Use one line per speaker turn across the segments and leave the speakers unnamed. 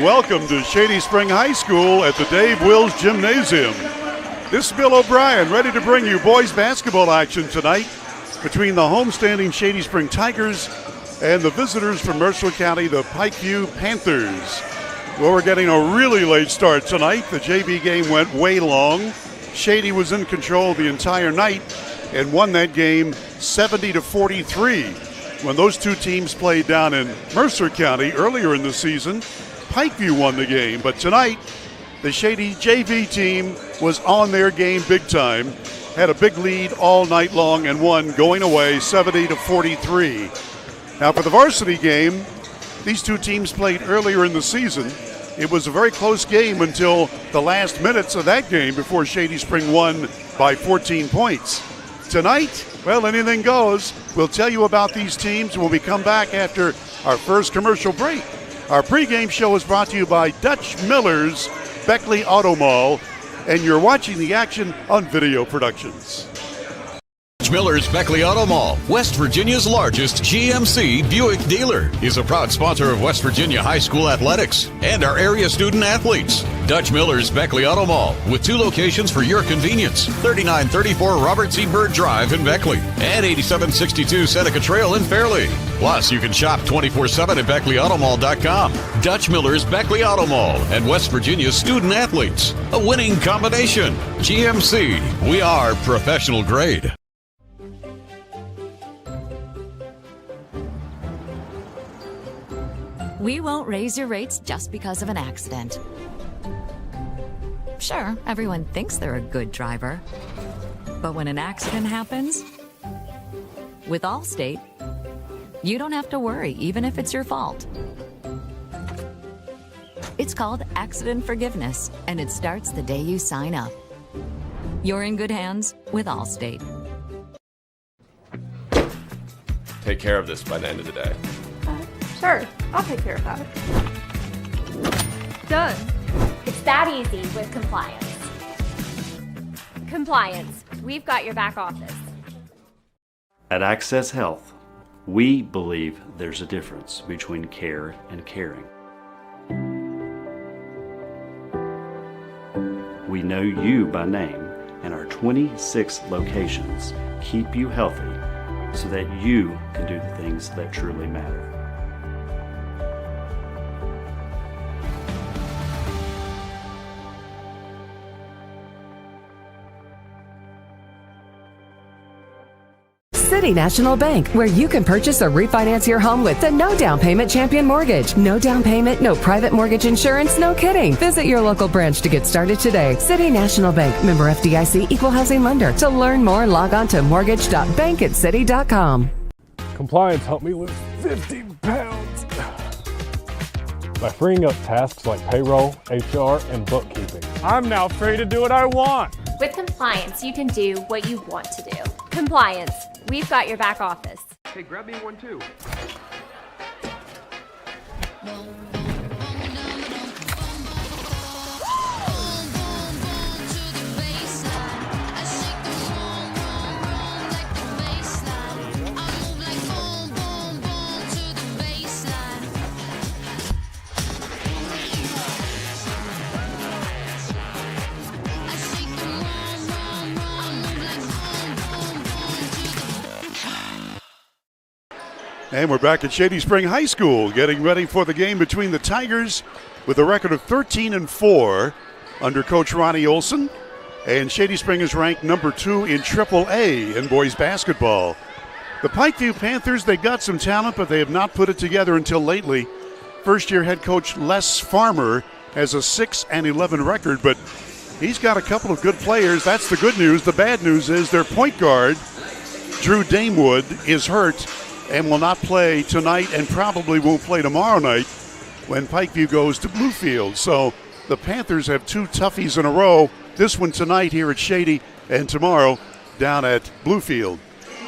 welcome to Shady Spring High School at the Dave Wills Gymnasium. This is Bill O'Brien, ready to bring you boys basketball action tonight between the homestanding Shady Spring Tigers and the visitors from Mercer County, the Pikeview Panthers. Well, we're getting a really late start tonight. The JV game went way long. Shady was in control the entire night and won that game 70-43. When those two teams played down in Mercer County earlier in the season, Pikeview won the game. But tonight, the Shady JV team was on their game big time, had a big lead all night long and won going away 70-43. Now for the varsity game, these two teams played earlier in the season. It was a very close game until the last minutes of that game before Shady Spring won by 14 points. Tonight, well, anything goes. We'll tell you about these teams when we come back after our first commercial break. Our pregame show is brought to you by Dutch Miller's Beckley Auto Mall, and you're watching the action on Video Productions.
Miller's Beckley Auto Mall, West Virginia's largest GMC Buick dealer, is a proud sponsor of West Virginia High School athletics and our area student athletes. Dutch Miller's Beckley Auto Mall, with two locations for your convenience: 3934 Robert C. Byrd Drive in Beckley and 8762 Seneca Trail in Fairleigh. Plus, you can shop 24/7 at BeckleyAutomall.com. Dutch Miller's Beckley Auto Mall and West Virginia's student athletes. A winning combination. GMC, we are professional grade.
We won't raise your rates just because of an accident. Sure, everyone thinks they're a good driver. But when an accident happens, with Allstate, you don't have to worry, even if it's your fault. It's called accident forgiveness, and it starts the day you sign up. You're in good hands with Allstate.
Take care of this by the end of the day.
Sure, I'll take care of that. Done.
It's that easy with compliance. Compliance, we've got your back office.
At Access Health, we believe there's a difference between care and caring. We know you by name, and our 26 locations keep you healthy so that you can do the things that truly matter.
City National Bank, where you can purchase or refinance your home with the no down payment Champion Mortgage. No down payment, no private mortgage insurance, no kidding. Visit your local branch to get started today. City National Bank, member FDIC, equal housing lender. To learn more, log on to mortgage.bankatcity.com.
Compliance helped me lose 50 pounds by freeing up tasks like payroll, HR, and bookkeeping. I'm now free to do what I want.
With compliance, you can do what you want to do. Compliance, we've got your back office.
Hey, grab me one too.
And we're back at Shady Spring High School, getting ready for the game between the Tigers with a record of 13-4 under Coach Ronnie Olson. And Shady Spring is ranked number 2 in AAA in boys basketball. The Pikeview Panthers, they got some talent, but they have not put it together until lately. First-year head coach Les Farmer has a 6-11 record, but he's got a couple of good players. That's the good news. The bad news is their point guard, Drew Damewood, is hurt and will not play tonight and probably won't play tomorrow night when Pikeview goes to Bluefield. So the Panthers have two toughies in a row, this one tonight here at Shady and tomorrow down at Bluefield.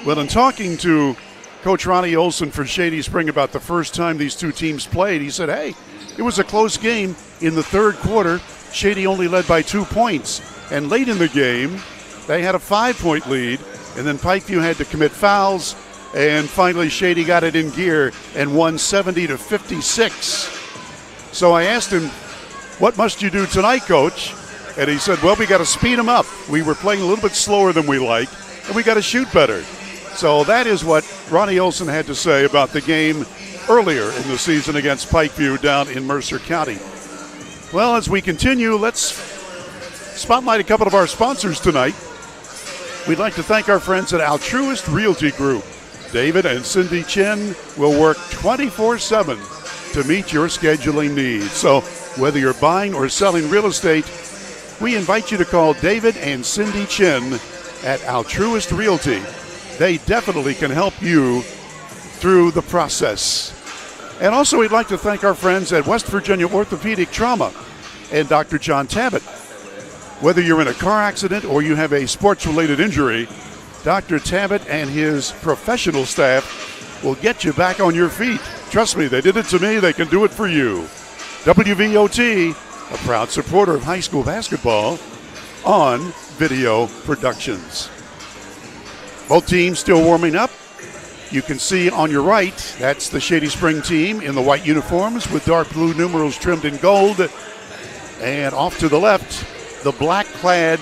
Well, in talking to Coach Ronnie Olson for Shady Spring about the first time these two teams played, he said, hey, it was a close game in the third quarter. Shady only led by 2 points. And late in the game, they had a 5-point lead, and then Pikeview had to commit fouls. And finally, Shady got it in gear and won 70-56. So I asked him, what must you do tonight, Coach? And he said, well, we got to speed them up. We were playing a little bit slower than we like, and we got to shoot better. So that is what Ronnie Olson had to say about the game earlier in the season against Pikeview down in Mercer County. Well, as we continue, let's spotlight a couple of our sponsors tonight. We'd like to thank our friends at Altruist Realty Group. David and Cindy Chin will work 24/7 to meet your scheduling needs. So whether you're buying or selling real estate, we invite you to call David and Cindy Chin at Altruist Realty. They definitely can help you through the process. And also, we'd like to thank our friends at West Virginia Orthopedic Trauma and Dr. John Tabbitt. Whether you're in a car accident or you have a sports-related injury, Dr. Tabbitt and his professional staff will get you back on your feet. Trust me, they did it to me. They can do it for you. WVOT, a proud supporter of high school basketball on Video Productions. Both teams still warming up. You can see on your right, that's the Shady Spring team in the white uniforms with dark blue numerals trimmed in gold. And off to the left, the black-clad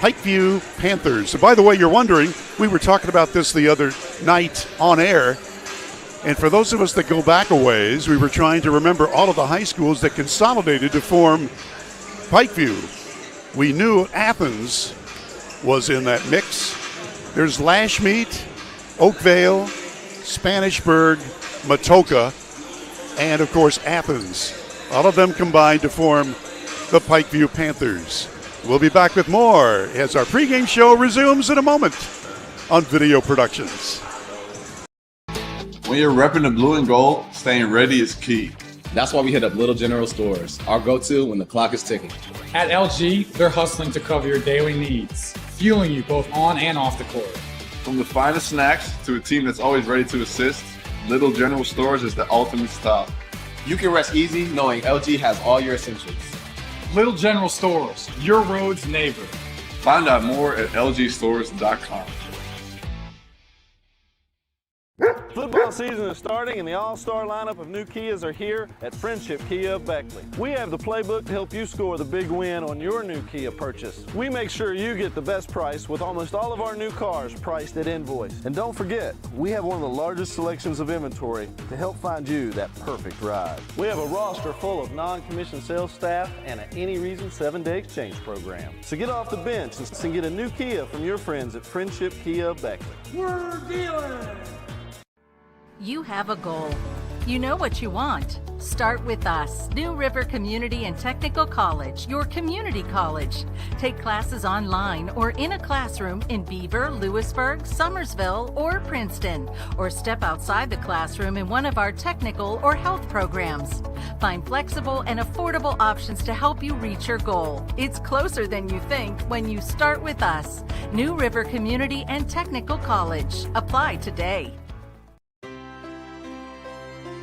Pikeview Panthers. And by the way, you're wondering, we were talking about this the other night on air. And for those of us that go back a ways, we were trying to remember all of the high schools that consolidated to form Pikeview. We knew Athens was in that mix. There's Lashmeet, Oakvale, Spanishburg, Matoka, and of course Athens. All of them combined to form the Pikeview Panthers. We'll be back with more as our pregame show resumes in a moment on Video Productions.
When you're repping the blue and gold, staying ready is key.
That's why we hit up Little General Stores, our go-to when the clock is ticking.
At LG, they're hustling to cover your daily needs, fueling you both on and off the court.
From the finest snacks to a team that's always ready to assist, Little General Stores is the ultimate stop.
You can rest easy knowing LG has all your essentials.
Little General Stores, your road's neighbor.
Find out more at lgstores.com.
Football season is starting and the all-star lineup of new Kias are here at Friendship Kia of Beckley. We have the playbook to help you score the big win on your new Kia purchase. We make sure you get the best price with almost all of our new cars priced at invoice. And don't forget, we have one of the largest selections of inventory to help find you that perfect ride. We have a roster full of non-commissioned sales staff and an any reason 7-day exchange program. So get off the bench and get a new Kia from your friends at Friendship Kia of Beckley.
We're dealing!
You have a goal. You know what you want. Start with us, New River Community and Technical College, your community college. Take classes online or in a classroom in Beaver, Lewisburg, Summersville, or Princeton, or step outside the classroom in one of our technical or health programs. Find flexible and affordable options to help you reach your goal. It's closer than you think when you start with us, New River Community and Technical College. Apply today.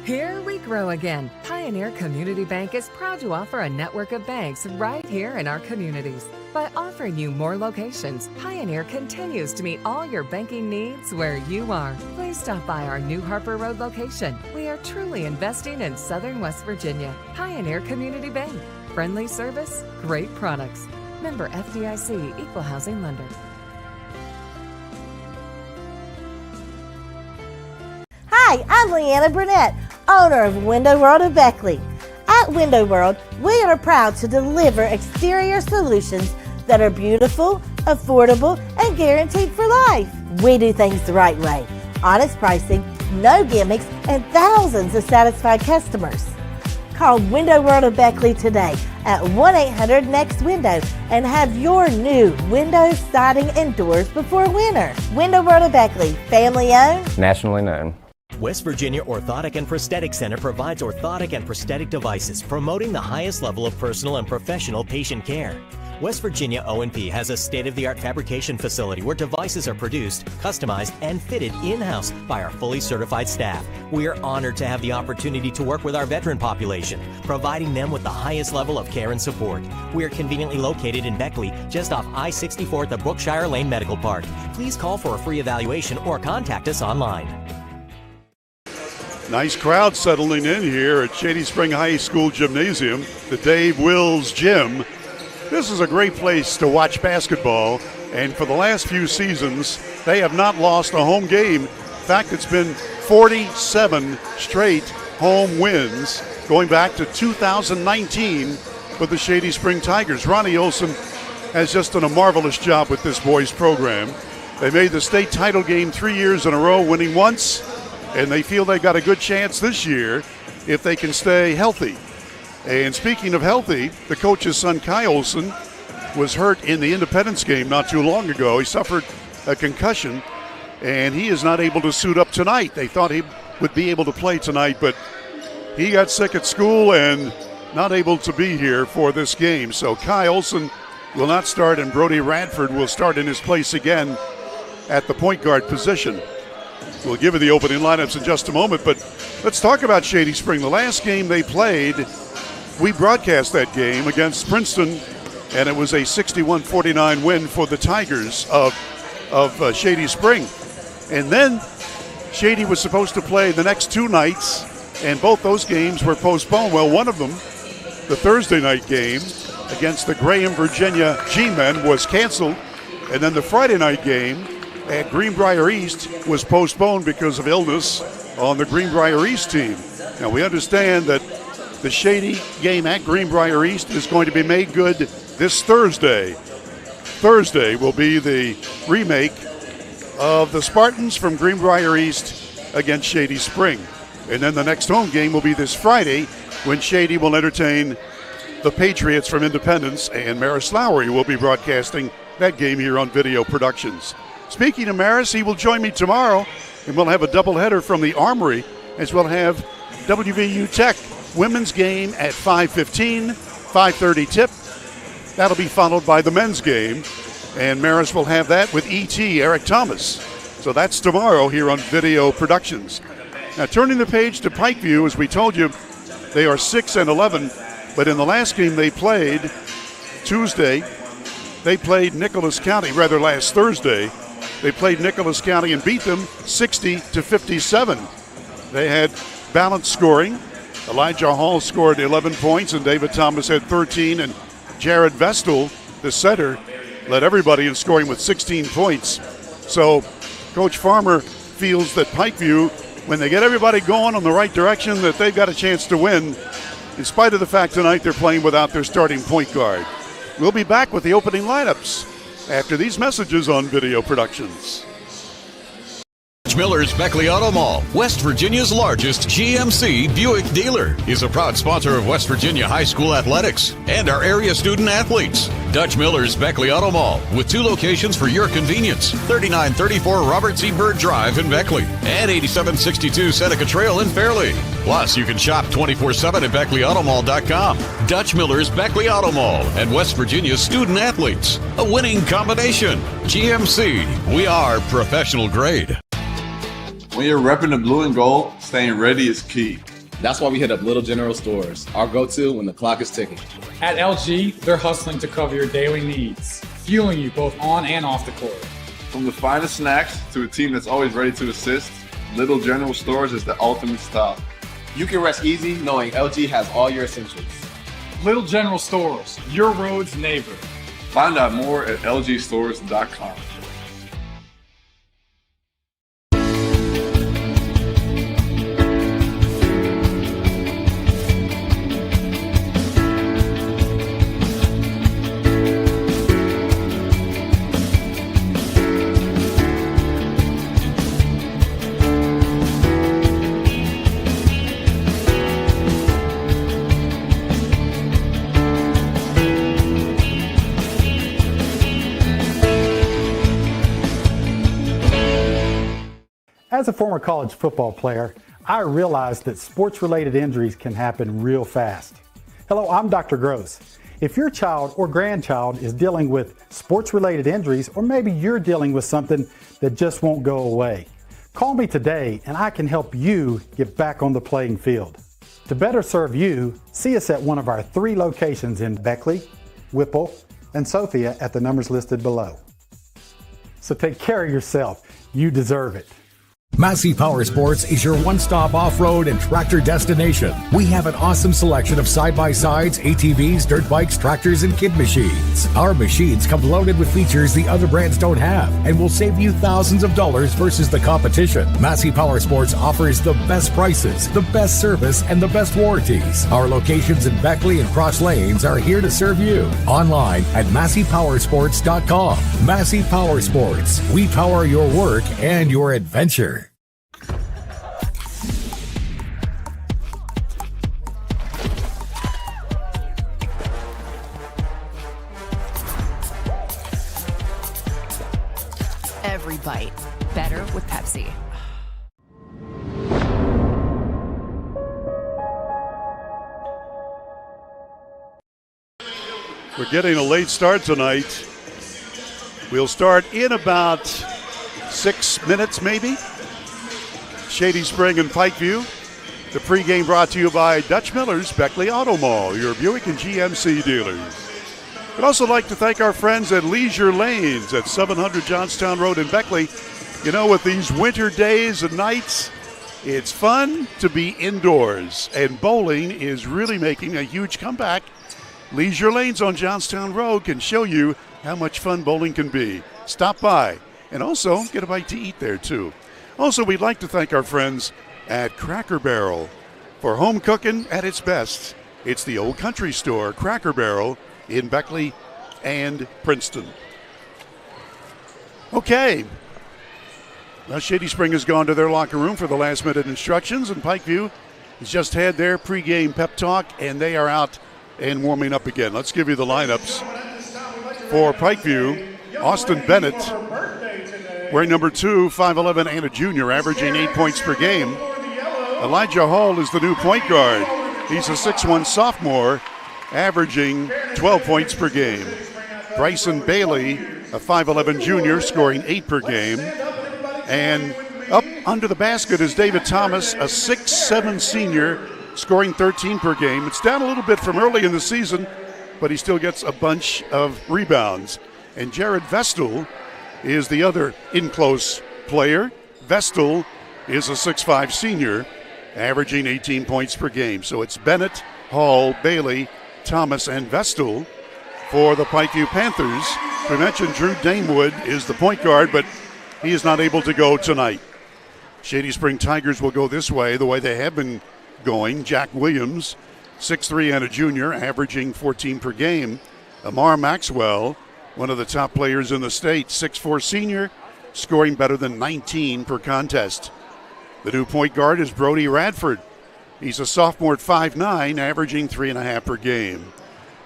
Here we grow again. Pioneer Community Bank is proud to offer a network of banks right here in our communities. By offering you more locations, Pioneer continues to meet all your banking needs where you are. Please stop by our New Harper Road location. We are truly investing in Southern West Virginia. Pioneer Community Bank. Friendly service, great products. Member FDIC, Equal Housing Lender.
Hi, I'm Leanna Burnett, owner of Window World of Beckley. At Window World, we are proud to deliver exterior solutions that are beautiful, affordable, and guaranteed for life. We do things the right way. Honest pricing, no gimmicks, and thousands of satisfied customers. Call Window World of Beckley today at 1-800-NEXT-WINDOW and have your new windows, siding, and doors before winter. Window World of Beckley, family owned,
nationally known.
West Virginia Orthotic and Prosthetic Center provides orthotic and prosthetic devices, promoting the highest level of personal and professional patient care. West Virginia O&P has a state-of-the-art fabrication facility where devices are produced, customized, and fitted in-house by our fully certified staff. We are honored to have the opportunity to work with our veteran population, providing them with the highest level of care and support. We are conveniently located in Beckley, just off I-64 at the Brookshire Lane Medical Park. Please call for a free evaluation or contact us online.
Nice crowd settling in here at Shady Spring High School Gymnasium, the Dave Wills Gym. This is a great place to watch basketball, and for the last few seasons, they have not lost a home game. In fact, it's been 47 straight home wins going back to 2019 with the Shady Spring Tigers. Ronnie Olson has just done a marvelous job with this boys program. They made the state title game 3 years in a row, winning once, and they feel they got a good chance this year if they can stay healthy. And speaking of healthy, the coach's son, Kai Olson, was hurt in the Independence game not too long ago. He suffered a concussion, and he is not able to suit up tonight. They thought he would be able to play tonight, but he got sick at school and not able to be here for this game. So Kai Olson will not start, and Brody Radford will start in his place again at the point guard position. We'll give you the opening lineups in just a moment, but let's talk about Shady Spring. The last game they played, we broadcast that game against Princeton, and it was a 61-49 win for the Tigers of Shady Spring. And then Shady was supposed to play the next two nights, and both those games were postponed. Well, one of them, the Thursday night game against the Graham, Virginia G-Men, was canceled, and then the Friday night game at Greenbrier East was postponed because of illness on the Greenbrier East team. Now, we understand that the Shady game at Greenbrier East is going to be made good this Thursday. Thursday will be the remake of the Spartans from Greenbrier East against Shady Spring. And then the next home game will be this Friday when Shady will entertain the Patriots from Independence, and Maris Lowry will be broadcasting that game here on Video Productions. Speaking of Maris, he will join me tomorrow, and we'll have a doubleheader from the Armory, as we'll have WVU Tech women's game at 5:15, 5:30 tip. That'll be followed by the men's game, and Maris will have that with E.T. Eric Thomas. So that's tomorrow here on Video Productions. Now, turning the page to Pikeview, as we told you, they are 6-11, but in the last game they played Tuesday, they played Nicholas County, rather last Thursday. They played Nicholas County and beat them 60-57. They had balanced scoring. Elijah Hall scored 11 points, and David Thomas had 13, and Jared Vestal, the center, led everybody in scoring with 16 points. So Coach Farmer feels that Pikeview, when they get everybody going in the right direction, that they've got a chance to win, in spite of the fact tonight they're playing without their starting point guard. We'll be back with the opening lineups after these messages on Video Productions.
Miller's Beckley Auto Mall, West Virginia's largest GMC Buick dealer, is a proud sponsor of West Virginia High School athletics and our area student athletes. Dutch Miller's Beckley Auto Mall, with 2 locations for your convenience: 3934 Robert C. Byrd Drive in Beckley and 8762 Seneca Trail in Fairleigh. Plus, you can shop 24/7 at BeckleyAutomall.com. Dutch Miller's Beckley Auto Mall and West Virginia's student athletes. A winning combination. GMC, we are professional grade.
When you're repping the blue and gold, staying ready is key.
That's why we hit up Little General Stores, our go-to when the clock is ticking.
At LG, they're hustling to cover your daily needs, fueling you both on and off the court.
From the finest snacks to a team that's always ready to assist, Little General Stores is the ultimate stop.
You can rest easy knowing LG has all your essentials.
Little General Stores, your road's neighbor.
Find out more at lgstores.com.
As a former college football player, I realized that sports-related injuries can happen real fast. Hello, I'm Dr. Gross. If your child or grandchild is dealing with sports-related injuries, or maybe you're dealing with something that just won't go away, call me today and I can help you get back on the playing field. To better serve you, see us at one of our 3 locations in Beckley, Whipple, and Sophia at the numbers listed below. So take care of yourself. You deserve it.
Massey Power Sports is your one-stop off-road and tractor destination. We have an awesome selection of side-by-sides, ATVs, dirt bikes, tractors, and kid machines. Our machines come loaded with features the other brands don't have and will save you thousands of dollars versus the competition. Massey Power Sports offers the best prices, the best service, and the best warranties. Our locations in Beckley and Cross Lanes are here to serve you. Online at MasseyPowersports.com. Massey Power Sports. We power your work and your adventure.
Every bite better with Pepsi.
We're getting a late start tonight. We'll start in about 6 minutes, maybe. Shady Spring and Pikeview. The pregame brought to you by Dutch Miller's Beckley Auto Mall, your Buick and GMC dealers. We'd also like to thank our friends at Leisure Lanes at 700 Johnstown Road in Beckley. You know, with these winter days and nights, it's fun to be indoors, and bowling is really making a huge comeback. Leisure Lanes on Johnstown Road can show you how much fun bowling can be. Stop by and also get a bite to eat there, too. Also, we'd like to thank our friends at Cracker Barrel. For home cooking at its best, it's the Old Country Store, Cracker Barrel, in Beckley and Princeton. Okay. Well, Shady Spring has gone to their locker room for the last-minute instructions, and Pikeview has just had their pregame pep talk, and they are out and warming up again. Let's give you the lineups. For Pikeview, Austin Bennett, wearing number 2, 5'11", and a junior, averaging 8 points per game. Elijah Hall is the new point guard. He's a 6'1" sophomore, averaging 12 points per game. Bryson Bailey, a 5'11" junior, scoring 8 per game. And up under the basket is David Thomas, a 6'7" senior, scoring 13 per game. It's down a little bit from early in the season, but he still gets a bunch of rebounds. And Jared Vestal is the other in-close player. Vestal is a 6'5" senior, averaging 18 points per game. So it's Bennett, Hall, Bailey, Thomas, and Vestal for the Pikeview Panthers. We mentioned Drew Damewood is the point guard, but he is not able to go tonight. Shady Spring Tigers will go this way, the way they have been going. Jack Williams, 6'3" and a junior, averaging 14 per game. Amar Maxwell, one of the top players in the state, 6'4" senior, scoring better than 19 per contest. The new point guard is Brody Radford. He's a sophomore at 5'9", averaging 3.5 per game.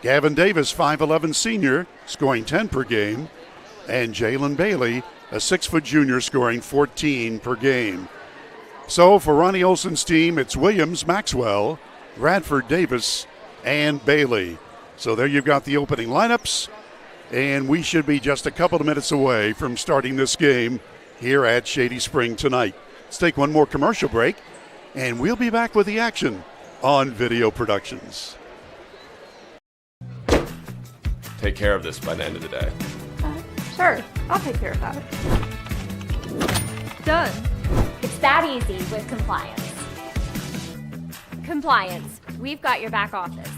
Gavin Davis, 5'11" senior, scoring 10 per game. And Jalen Bailey, a 6' junior, scoring 14 per game. So for Ronnie Olson's team, it's Williams, Maxwell, Radford, Davis, and Bailey. So there you've got the opening lineups, and we should be just a couple of minutes away from starting this game here at Shady Spring tonight. Let's take one more commercial break, and we'll be back with the action on Video Productions.
Take care of this by the end of the day.
Sure, I'll take care of that. Done.
It's that easy with compliance. Compliance. We've got your back office.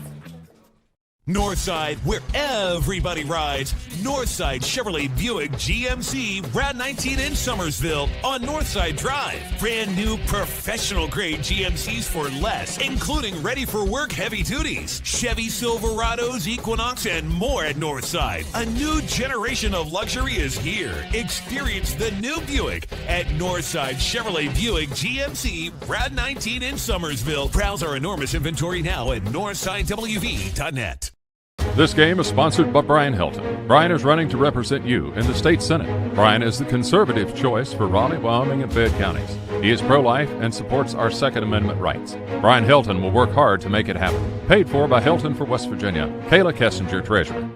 Northside, where everybody rides. Northside Chevrolet Buick GMC Route 19 in Summersville on Northside Drive. Brand new professional-grade GMCs for less, including ready-for-work heavy duties, Chevy Silverados, Equinox, and more at Northside. A new generation of luxury is here. Experience the new Buick at Northside Chevrolet Buick GMC Route 19 in Summersville. Browse our enormous inventory now at northsidewv.net.
This game is sponsored by Brian Hilton. Brian is running to represent you in the state senate. Brian is the conservative choice for Raleigh, Wyoming, and Fayette counties. He is pro-life and supports our Second Amendment rights. Brian Hilton will work hard to make it happen. Paid for by Hilton for West Virginia. Kayla Kessinger, Treasurer.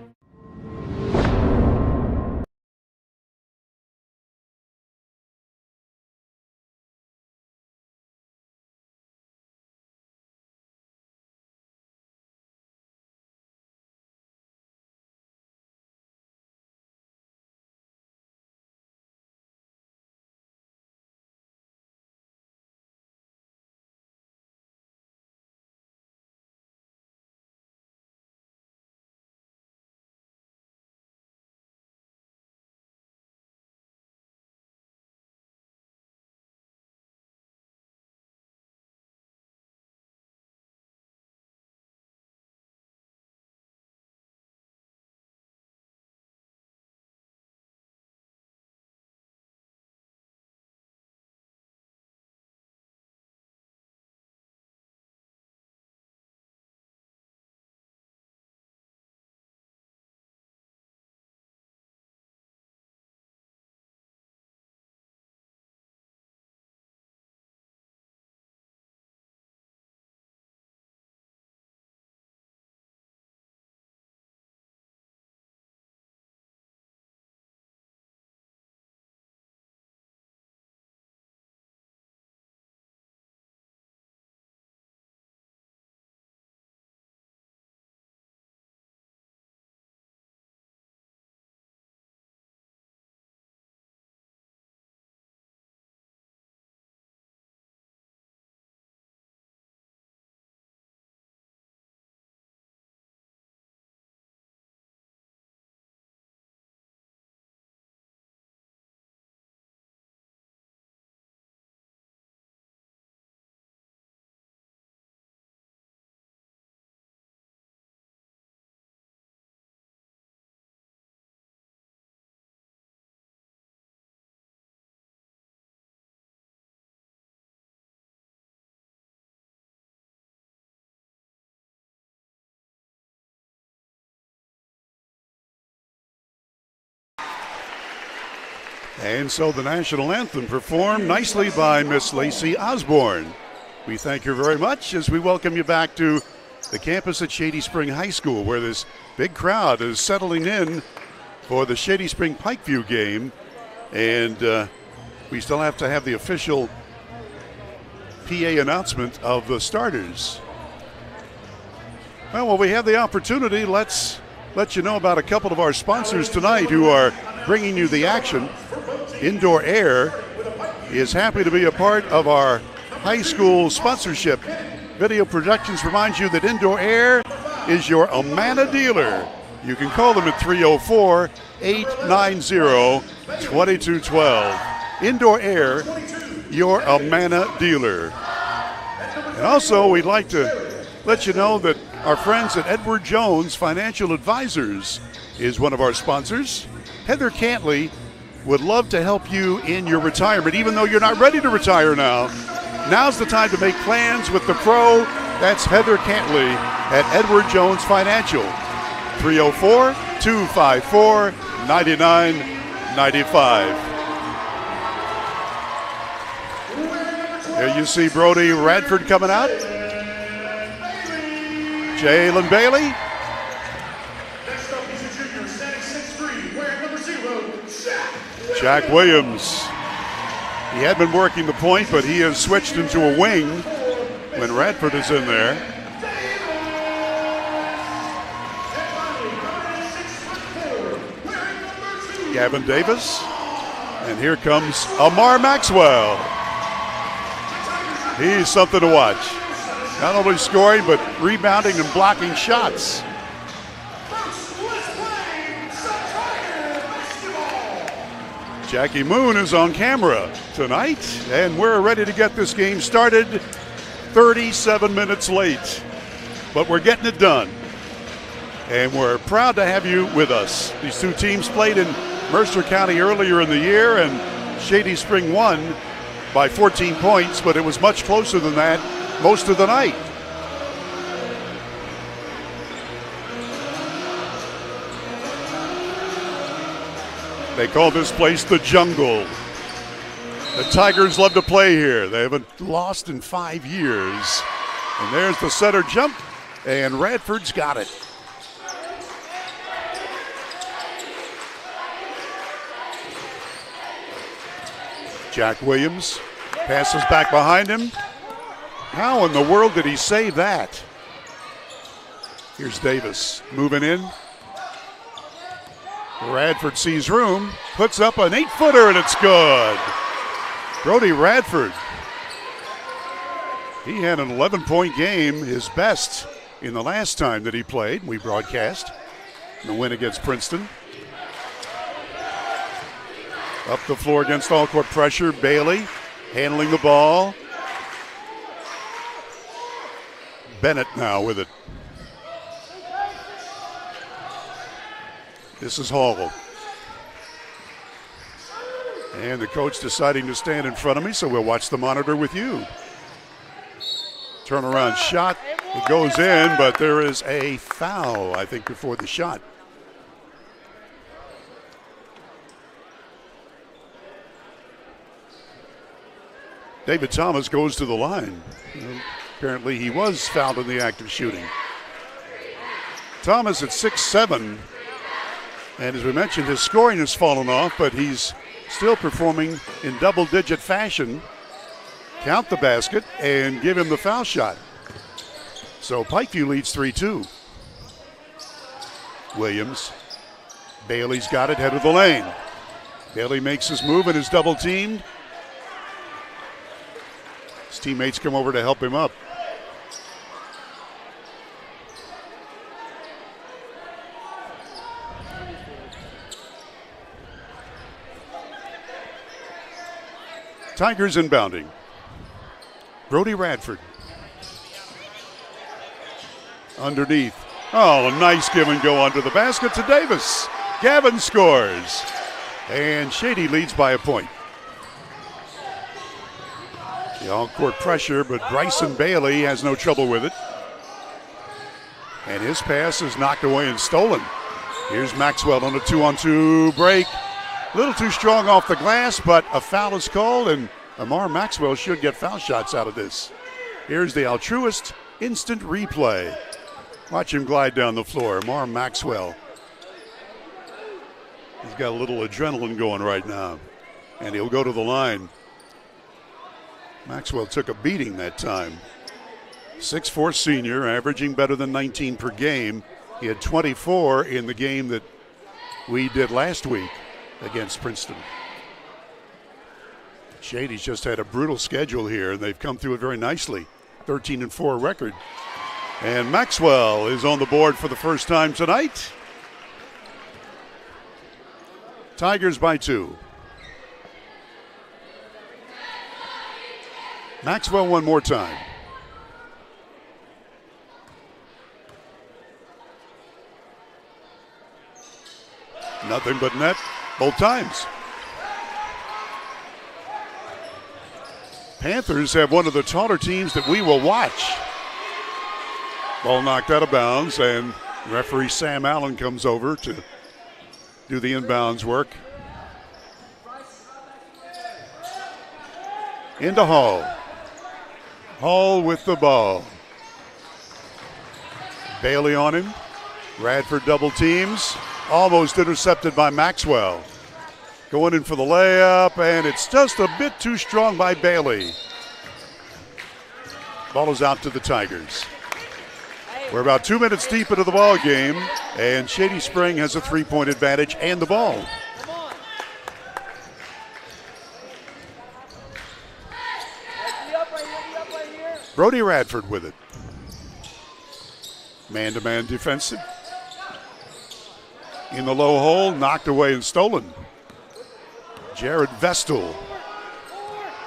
And so the national anthem performed nicely by Miss Lacey Osborne. We thank her very much as we welcome you back to the campus at Shady Spring High School, where this big crowd is settling in for the Shady Spring Pikeview game. And we still have to have the official PA announcement of the starters. Well, while we have the opportunity, let's let you know about a couple of our sponsors tonight who are bringing you the action. Indoor Air is happy to be a part of our high school sponsorship. Video Productions reminds you that Indoor Air is your Amana dealer. You can call them at 304-890-2212. Indoor Air, your Amana dealer. And also, we'd like to let you know that our friends at Edward Jones Financial Advisors is one of our sponsors. Heather Cantley would love to help you in your retirement, even though you're not ready to retire now. Now's the time to make plans with the pro. That's Heather Cantley at Edward Jones Financial. 304-254-9995. Here you see Brody Radford coming out. Jalen Bailey. Jack Williams. He had been working the point, but he has switched into a wing when Radford is in there. Gavin Davis. And here comes Amar Maxwell. He's something to watch. Not only scoring, but rebounding and blocking shots. Jackie Moon is on camera tonight, and we're ready to get this game started. 37 minutes late, but we're getting it done. And we're proud to have you with us. These two teams played in Mercer County earlier in the year, and Shady Spring won by 14 points, but it was much closer than that most of the night. They call this place the Jungle. The Tigers love to play here. They haven't lost in 5 years. And there's the center jump, and Radford's got it. Jack Williams passes back behind him. How in the world did he save that? Here's Davis moving in. Radford sees room, puts up an 8-footer, and it's good. Brody Radford. He had an 11-point game, his best in the last time that he played. We broadcast the win against Princeton. Up the floor against all-court pressure. Bailey handling the ball. Bennett now with it. This is Hall. And the coach deciding to stand in front of me, so we'll watch the monitor with you. Turnaround shot. It goes in, but there is a foul, I think, before the shot. David Thomas goes to the line. Apparently he was fouled in the act of shooting. Thomas at 6'7". And as we mentioned, his scoring has fallen off, but he's still performing in double-digit fashion. Count the basket and give him the foul shot. So Pikeview leads 3-2. Williams. Bailey's got it, head of the lane. Bailey makes his move and is double-teamed. His teammates come over to help him up. Tigers inbounding. Brody Radford. Underneath. Oh, a nice give and go under the basket to Davis. Gavin scores. And Shady leads by a point. The all-court pressure, but Bryson Bailey has no trouble with it. And his pass is knocked away and stolen. Here's Maxwell on a 2-on-2 break. A little too strong off the glass, but a foul is called, and Amar Maxwell should get foul shots out of this. Here's the Altruist instant replay. Watch him glide down the floor. Amar Maxwell. He's got a little adrenaline going right now, and he'll go to the line. Maxwell took a beating that time. 6'4" senior, averaging better than 19 per game. He had 24 in the game that we did last week against Princeton. Shady's just had a brutal schedule here, and they've come through it very nicely. 13-4 record. And Maxwell is on the board for the first time tonight. Tigers by 2. Maxwell one more time. Nothing but net both times. Panthers have one of the taller teams that we will watch. Ball knocked out of bounds, and referee Sam Allen comes over to do the inbounds work. Into Hall. Hall with the ball. Bailey on him. Radford double teams. Almost intercepted by Maxwell. Going in for the layup, and it's just a bit too strong by Bailey. Ball is out to the Tigers. We're about 2 minutes deep into the ball game, and Shady Spring has a 3-point advantage and the ball. Brody Radford with it. Man-to-man defensive. In the low hole, knocked away and stolen. Jared Vestal.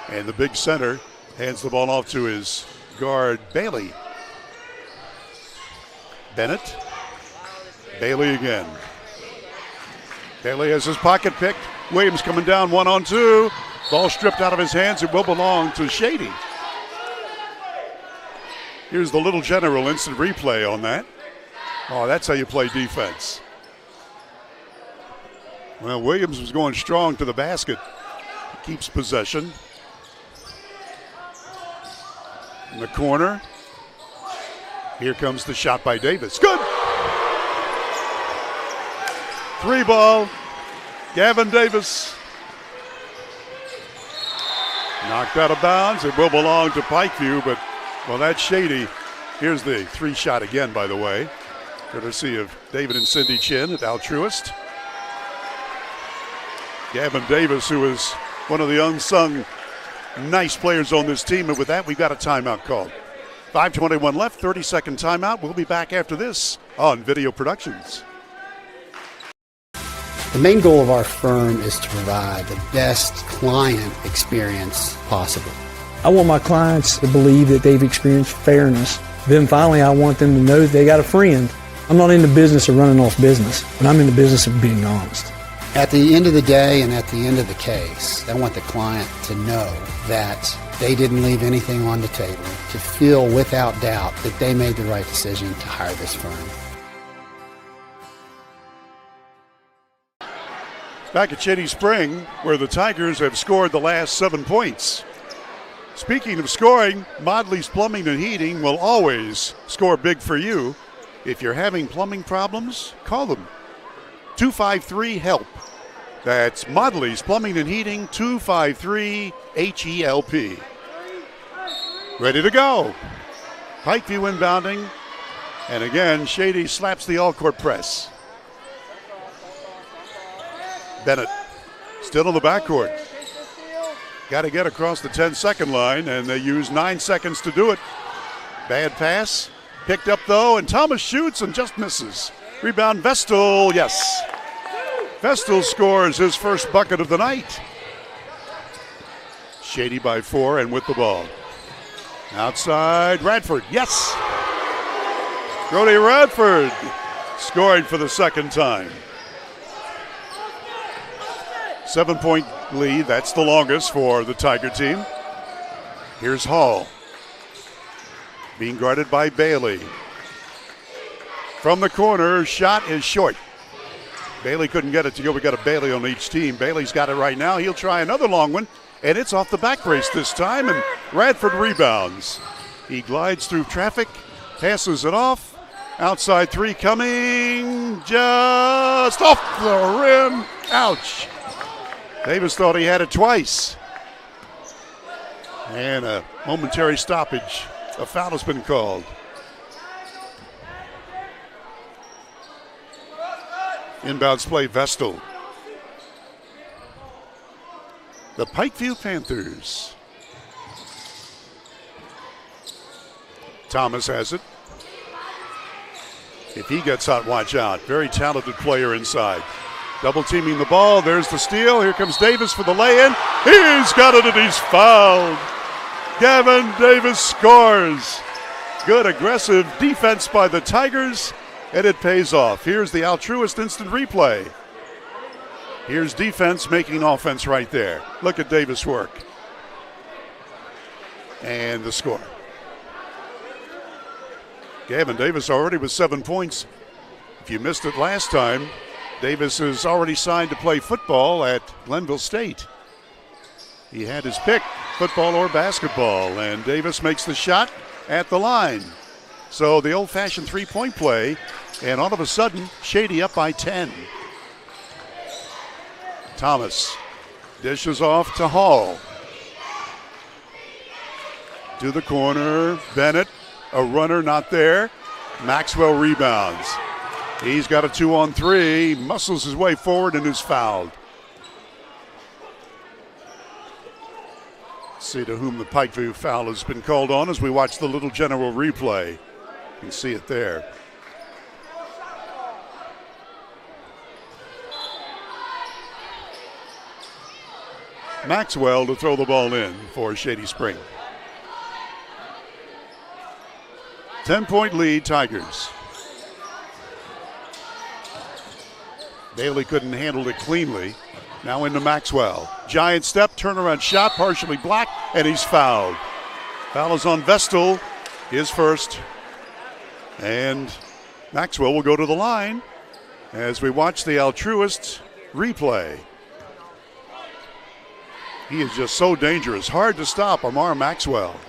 And the big center hands the ball off to his guard, Bailey. Bennett. Bailey again. Bailey has his pocket picked. Williams coming down 1-on-2. Ball stripped out of his hands. It will belong to Shady. Here's the Little General instant replay on that. Oh, that's how you play defense. Well, Williams was going strong to the basket. Keeps possession. In the corner. Here comes the shot by Davis. Good! 3-ball. Gavin Davis. Knocked out of bounds. It will belong to Pikeview, but, well, that's Shady. Here's the 3-shot again, by the way. Courtesy of David and Cindy Chin at Altruist. Gavin Davis, who is one of the unsung nice players on this team. And with that, we've got a timeout called. 5:21 left, 30-second timeout. We'll be back after this on Video Productions.
The main goal of our firm is to provide the best client experience possible.
I want my clients to believe that they've experienced fairness. Then finally, I want them to know that they got a friend. I'm not in the business of running off business, but I'm in the business of being honest.
At the end of the day and at the end of the case, I want the client to know that they didn't leave anything on the table, to feel without doubt that they made the right decision to hire this firm.
Back at Shady Spring, where the Tigers have scored the last 7 points. Speaking of scoring, Modley's Plumbing and Heating will always score big for you. If you're having plumbing problems, call them. 253-HELP. That's Modley's Plumbing and Heating, 253-HELP. Ready to go. Pikeview inbounding. And again, Shady slaps the all-court press. Bennett still in the backcourt. Got to get across the 10-second line, and they use 9 seconds to do it. Bad pass. Picked up, though, and Thomas shoots and just misses. Rebound, Vestal, yes. Vestal scores his first bucket of the night. Shady by 4 and with the ball. Outside, Radford, yes. Brody Radford scoring for the second time. 7-point lead, that's the longest for the Tiger team. Here's Hall. Being guarded by Bailey. From the corner, shot is short. Bailey couldn't get it to go. We got a Bailey on each team. Bailey's got it right now. He'll try another long one, and it's off the back brace this time, and Radford rebounds. He glides through traffic, passes it off. Outside three coming, just off the rim. Ouch. Davis thought he had it twice. And a momentary stoppage. A foul has been called. Inbounds play, Vestal. The Pikeview Panthers. Thomas has it. If he gets hot, watch out. Very talented player inside. Double teaming the ball. There's the steal. Here comes Davis for the lay-in. He's got it and he's fouled. Gavin Davis scores. Good aggressive defense by the Tigers, and it pays off. Here's the altruist instant replay. Here's defense making offense right there. Look at Davis work. And the score. Gavin Davis already with 7 points. If you missed it last time, Davis is already signed to play football at Glenville State. He had his pick, football or basketball, and Davis makes the shot at the line. So the old-fashioned three-point play, and all of a sudden, Shady up by 10. Thomas dishes off to Hall. To the corner, Bennett. A runner not there. Maxwell rebounds. He's got a 2-on-3. Muscles his way forward and is fouled. Let's see to whom the Pikeview foul has been called on as we watch the little general replay. You can see it there. Maxwell to throw the ball in for Shady Spring. 10-point lead, Tigers. Bailey couldn't handle it cleanly. Now into Maxwell. Giant step, turnaround shot, partially blocked, and he's fouled. Foul is on Vestal, his first. And Maxwell will go to the line as we watch the altruist replay. He is just so dangerous. Hard to stop Amar Maxwell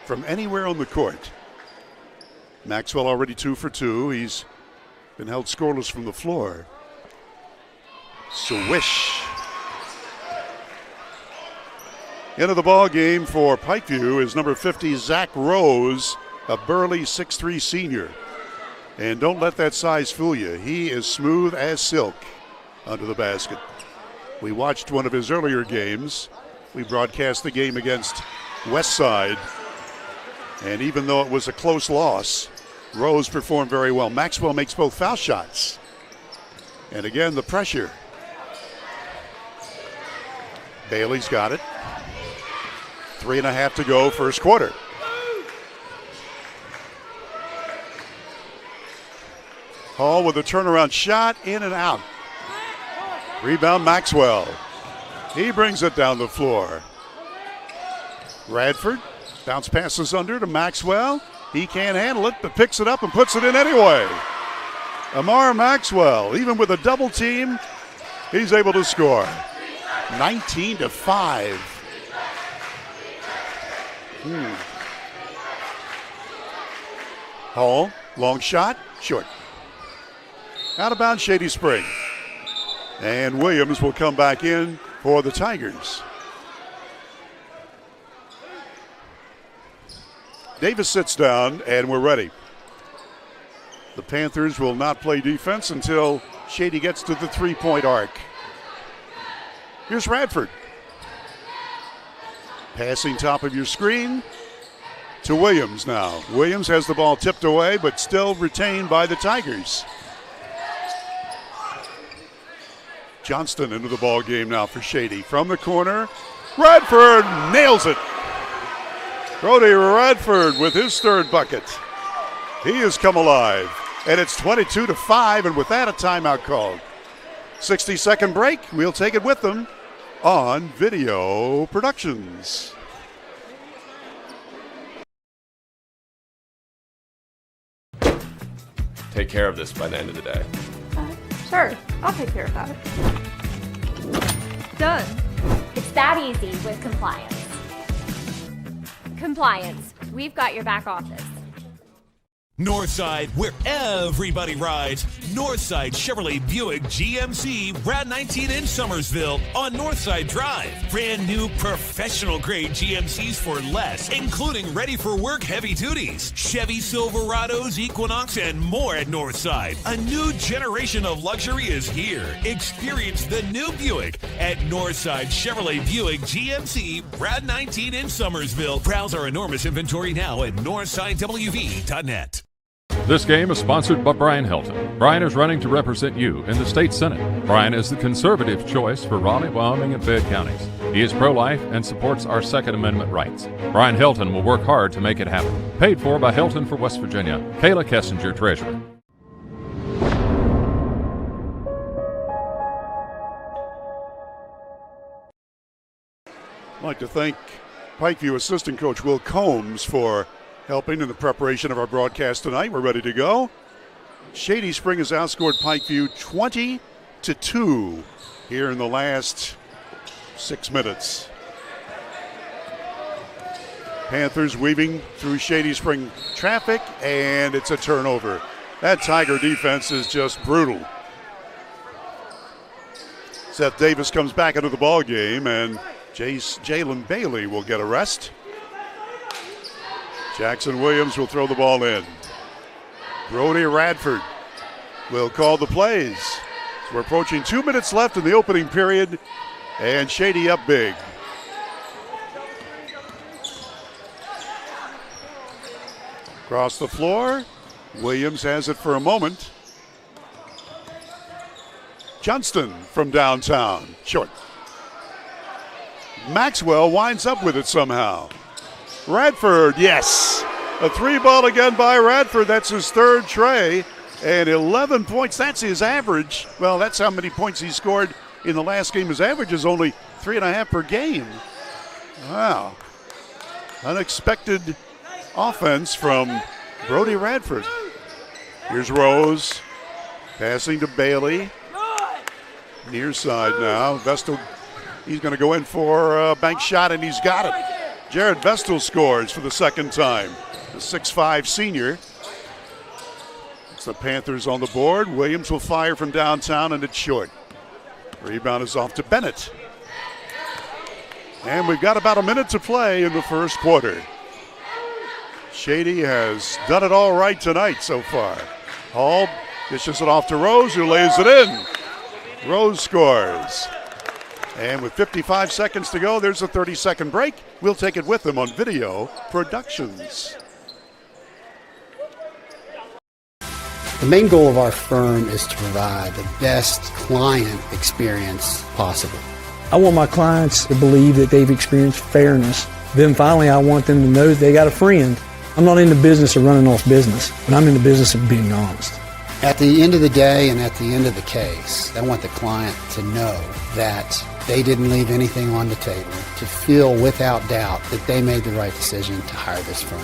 from anywhere on the court. Maxwell already 2 for 2. He's been held scoreless from the floor. Swish. Into the ball game for Pikeview is number 50, Zach Rose, a burly 6'3" senior. And don't let that size fool you. He is smooth as silk under the basket. We watched one of his earlier games. We broadcast the game against Westside. And even though it was a close loss, Rose performed very well. Maxwell makes both foul shots. And again, the pressure. Bailey's got it. 3.5 to go, first quarter. Hall with a turnaround shot, in and out. Rebound, Maxwell. He brings it down the floor. Radford. Bounce passes under to Maxwell. He can't handle it, but picks it up and puts it in anyway. Amar Maxwell, even with a double team, he's able to score. 19-5. Hall, long shot, short. Out of bounds, Shady Spring. And Williams will come back in for the Tigers. Davis sits down, and we're ready. The Panthers will not play defense until Shady gets to the three-point arc. Here's Radford. Passing top of your screen to Williams now. Williams has the ball tipped away, but still retained by the Tigers. Johnston into the ball game now for Shady. From the corner, Radford nails it. Brody Radford with his third bucket. He has come alive. And it's 22-5, and with that, a timeout called. 60-second break. We'll take it with them on Video Productions.
Take care of this by the end of the day.
Sure, I'll take care of that. Done.
It's that easy with compliance. Compliance, we've got your back office.
Northside, where everybody rides. Northside Chevrolet Buick GMC, Route 19 in Summersville on Northside Drive. Brand new professional grade GMCs for less, including ready for work heavy duties, Chevy Silverados, Equinox, and more at Northside. A new generation of luxury is here. Experience the new Buick at Northside Chevrolet Buick GMC, Route 19 in Summersville. Browse our enormous inventory now at northsidewv.net.
This game is sponsored by Brian Helton. Brian is running to represent you in the state senate. Brian is the conservative choice for Raleigh, Wyoming, and Fayette counties. He is pro-life and supports our Second Amendment rights. Brian Helton will work hard to make it happen. Paid for by Helton for West Virginia. Kayla Kessinger, Treasurer.
I'd like to thank Pikeview assistant coach Will Combs for helping in the preparation of our broadcast tonight. We're ready to go. Shady Spring has outscored Pikeview 20-2 here in the last 6 minutes. Panthers weaving through Shady Spring traffic, and it's a turnover. That Tiger defense is just brutal. Seth Davis comes back into the ball game, and Jalen Bailey will get a rest. Jackson Williams will throw the ball in. Brody Radford will call the plays. So we're approaching 2 minutes left in the opening period, and Shady up big. Across the floor, Williams has it for a moment. Johnston from downtown, short. Maxwell winds up with it somehow. Radford, yes. A 3-ball again by Radford. That's his third tray. And 11 points. That's his average. Well, that's how many points he scored in the last game. His average is only 3.5 per game. Wow. Unexpected offense from Brody Radford. Here's Rose. Passing to Bailey. Near side now. Vestal, he's going to go in for a bank shot, and he's got it. Jared Vestal scores for the second time. The 6'5 senior. It's the Panthers on the board. Williams will fire from downtown, and it's short. Rebound is off to Bennett. And we've got about a minute to play in the first quarter. Shady has done it all right tonight so far. Hall dishes it off to Rose, who lays it in. Rose scores. And with 55 seconds to go, there's a 30-second break. We'll take it with them on Video Productions.
The main goal of our firm is to provide the best client experience possible.
I want my clients to believe that they've experienced fairness. Then finally, I want them to know that they got a friend. I'm not in the business of running off business, but I'm in the business of being honest.
At the end of the day and at the end of the case, I want the client to know that they didn't leave anything on the table, to feel without doubt that they made the right decision to hire this firm.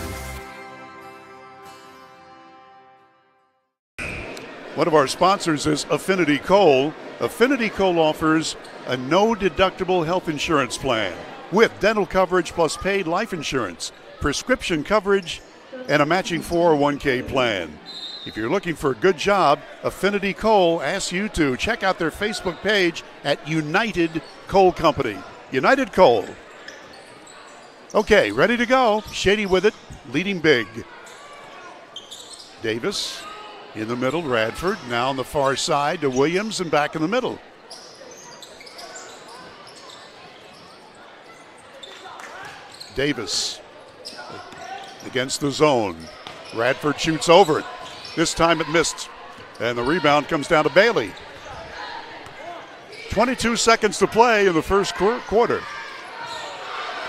One of our sponsors is Affinity Coal. Affinity Coal offers a no-deductible health insurance plan with dental coverage plus paid life insurance, prescription coverage, and a matching 401k plan. If you're looking for a good job, Affinity Coal asks you to check out their Facebook page at United Coal Company. United Coal. Okay, ready to go. Shady with it, leading big. Davis in the middle, Radford now on the far side to Williams and back in the middle. Davis against the zone. Radford shoots over it. This time it missed, and the rebound comes down to Bailey. 22 seconds to play in the first quarter.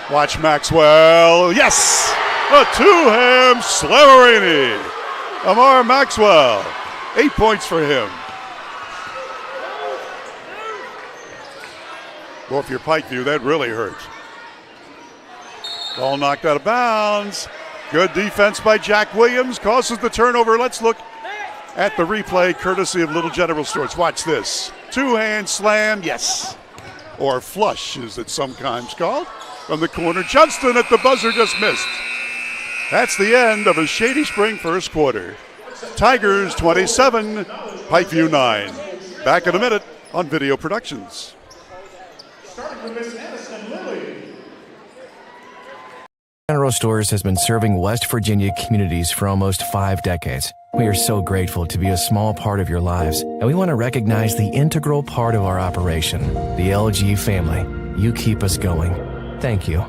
Watch Maxwell. Yes! A two-hand Slaverini. Amar Maxwell. 8 points for him. Well, if you're Pikeview, that really hurts. Ball knocked out of bounds. Good defense by Jack Williams. Causes the turnover. Let's look at the replay, courtesy of Little General Stores. Watch this. Two-hand slam, yes. Or flush, as it's sometimes called. From the corner, Johnston at the buzzer just missed. That's the end of a Shady Spring first quarter. Tigers 27, Pikeview 9. Back in a minute on Video Productions.
General Stores has been serving West Virginia communities for almost 5 decades. We are so grateful to be a small part of your lives, and we want to recognize the integral part of our operation, the LG family. You keep us going. Thank you.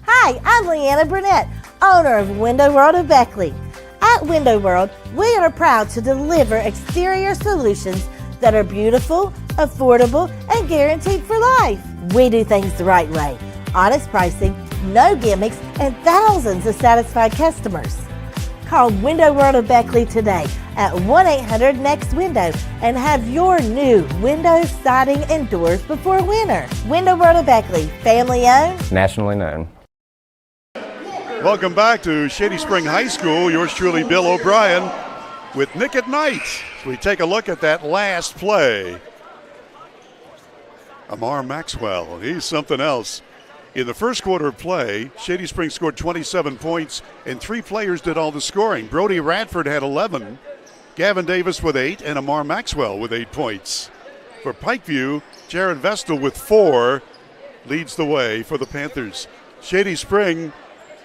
Hi, I'm Leanna Burnett, owner of Window World of Beckley. At Window World, we are proud to deliver exterior solutions that are beautiful, affordable, and guaranteed for life. We do things the right way. Honest pricing, no gimmicks, and thousands of satisfied customers. Call Window World of Beckley today at 1-800-NEXT-WINDOW and have your new windows, siding, and doors before winter. Window World of Beckley, family owned,
nationally known.
Welcome back to Shady Spring High School. Yours truly, Bill O'Brien, with Nick at Night. We take a look at that last play. Amar Maxwell, he's something else. In the first quarter of play, Shady Spring scored 27 points, and 3 players did all the scoring. Brody Radford had 11, Gavin Davis with 8, and Amar Maxwell with 8 points. For Pikeview, Jared Vestal with 4 leads the way for the Panthers. Shady Spring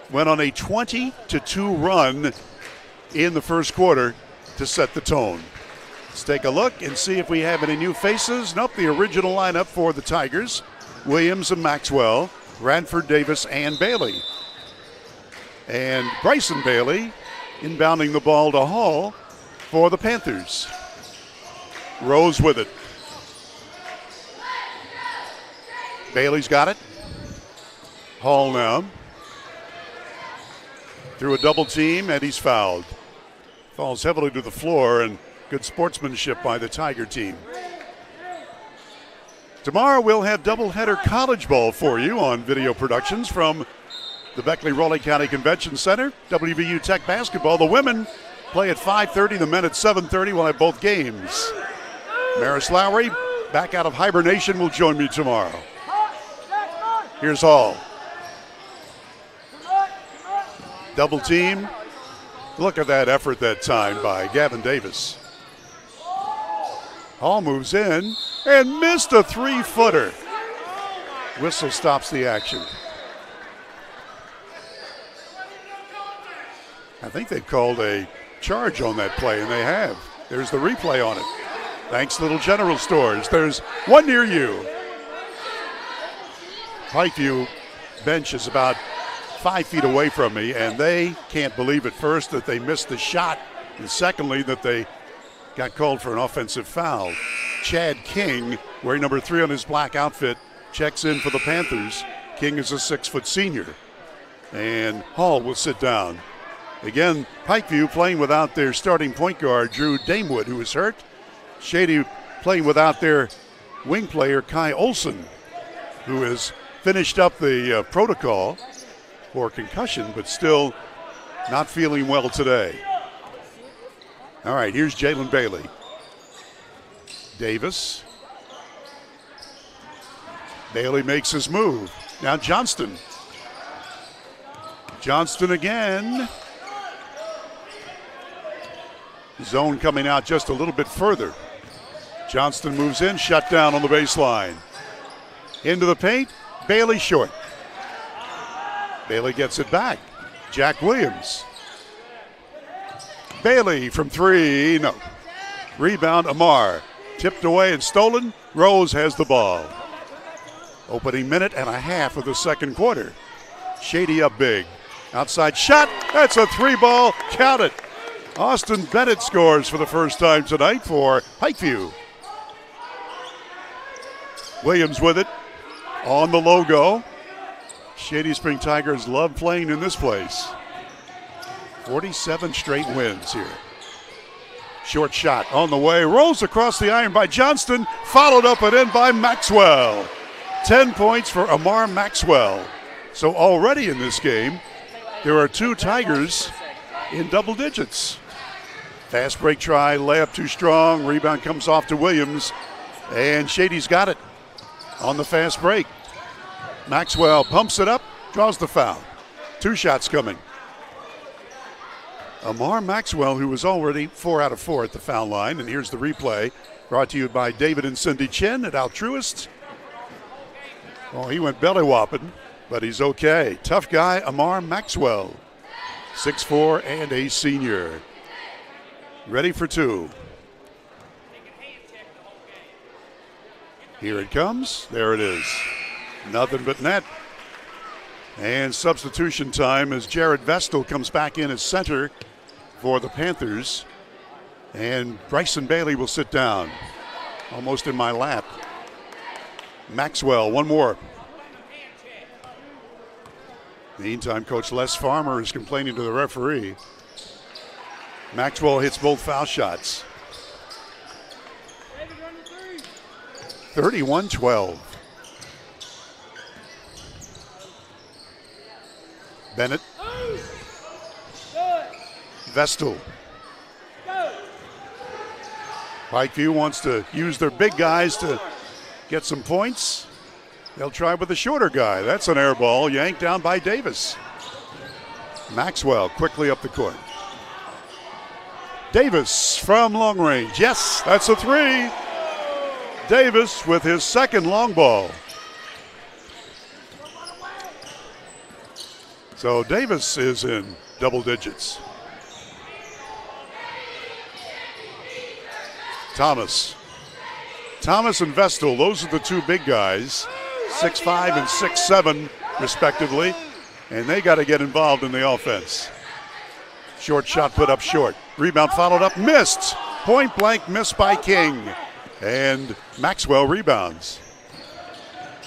went on a 20-2 run in the first quarter to set the tone. Let's take a look and see if we have any new faces. Nope, the original lineup for the Tigers. Williams and Maxwell, Radford, Davis, and Bailey. And Bryson Bailey inbounding the ball to Hall for the Panthers. Rose with it. Bailey's got it. Hall now. Through a double team, and he's fouled. Falls heavily to the floor, and good sportsmanship by the Tiger team. Tomorrow we'll have doubleheader college ball for you on Video Productions from the Beckley-Raleigh County Convention Center. WVU Tech basketball. The women play at 5:30. The men at 7:30. We'll have both games. Maris Lowry, back out of hibernation, will join me tomorrow. Here's Hall. Double team. Look at that effort that time by Gavin Davis. Hall moves in and missed a 3-footer. Whistle stops the action. I think they called a charge on that play, and they have. There's the replay on it. Thanks, Little General Stores. There's one near you. Pikeview bench is about 5 feet away from me, and they can't believe at first that they missed the shot, and secondly that they got called for an offensive foul. Chad King, wearing number 3 on his black outfit, checks in for the Panthers. King is a 6-foot senior. And Hall will sit down. Again, Pikeview playing without their starting point guard, Drew Damewood, who is hurt. Shady playing without their wing player, Kai Olson, who has finished up the protocol for concussion, but still not feeling well today. All right, here's Jalen Bailey. Davis. Bailey makes his move. Now Johnston. Johnston again. Zone coming out just a little bit further. Johnston moves in, shut down on the baseline. Into the paint, Bailey short. Bailey gets it back. Jack Williams. Bailey from 3, no. Rebound, Amar. Tipped away and stolen. Rose has the ball. Opening minute and a half of the second quarter. Shady up big. Outside shot, that's a 3-ball, count it. Austin Bennett scores for the first time tonight for Pikeview. Williams with it on the logo. Shady Spring Tigers love playing in this place. 47 straight wins here. Short shot on the way. Rolls across the iron by Johnston. Followed up and in by Maxwell. 10 points for Amar Maxwell. So already in this game, there are 2 Tigers in double digits. Fast break try, layup too strong. Rebound comes off to Williams. And Shady's got it on the fast break. Maxwell pumps it up, draws the foul. 2 shots coming. Amar Maxwell, who was already 4 out of 4 at the foul line. And here's the replay, brought to you by David and Cindy Chen at Altruist. Oh, he went belly whopping, but he's okay. Tough guy, Amar Maxwell. 6'4" and a senior. Ready for 2. Here it comes. There it is. Nothing but net. And substitution time as Jared Vestal comes back in as center for the Panthers. And Bryson Bailey will sit down. Almost in my lap. Maxwell, one more. Meantime, Coach Les Farmer is complaining to the referee. Maxwell hits both foul shots. 31-12. Bennett. Vestal. Pikeview wants to use their big guys to get some points. They'll try with the shorter guy. That's an air ball yanked down by Davis. Maxwell quickly up the court. Davis from long range. Yes, that's a 3. Davis with his second long ball. So Davis is in double digits. Thomas and Vestal, those are the 2 big guys, 6'5" and 6'7" respectively, and they got to get involved in the offense. Short shot put up short. Rebound followed up, missed. Point blank miss by King. And Maxwell rebounds.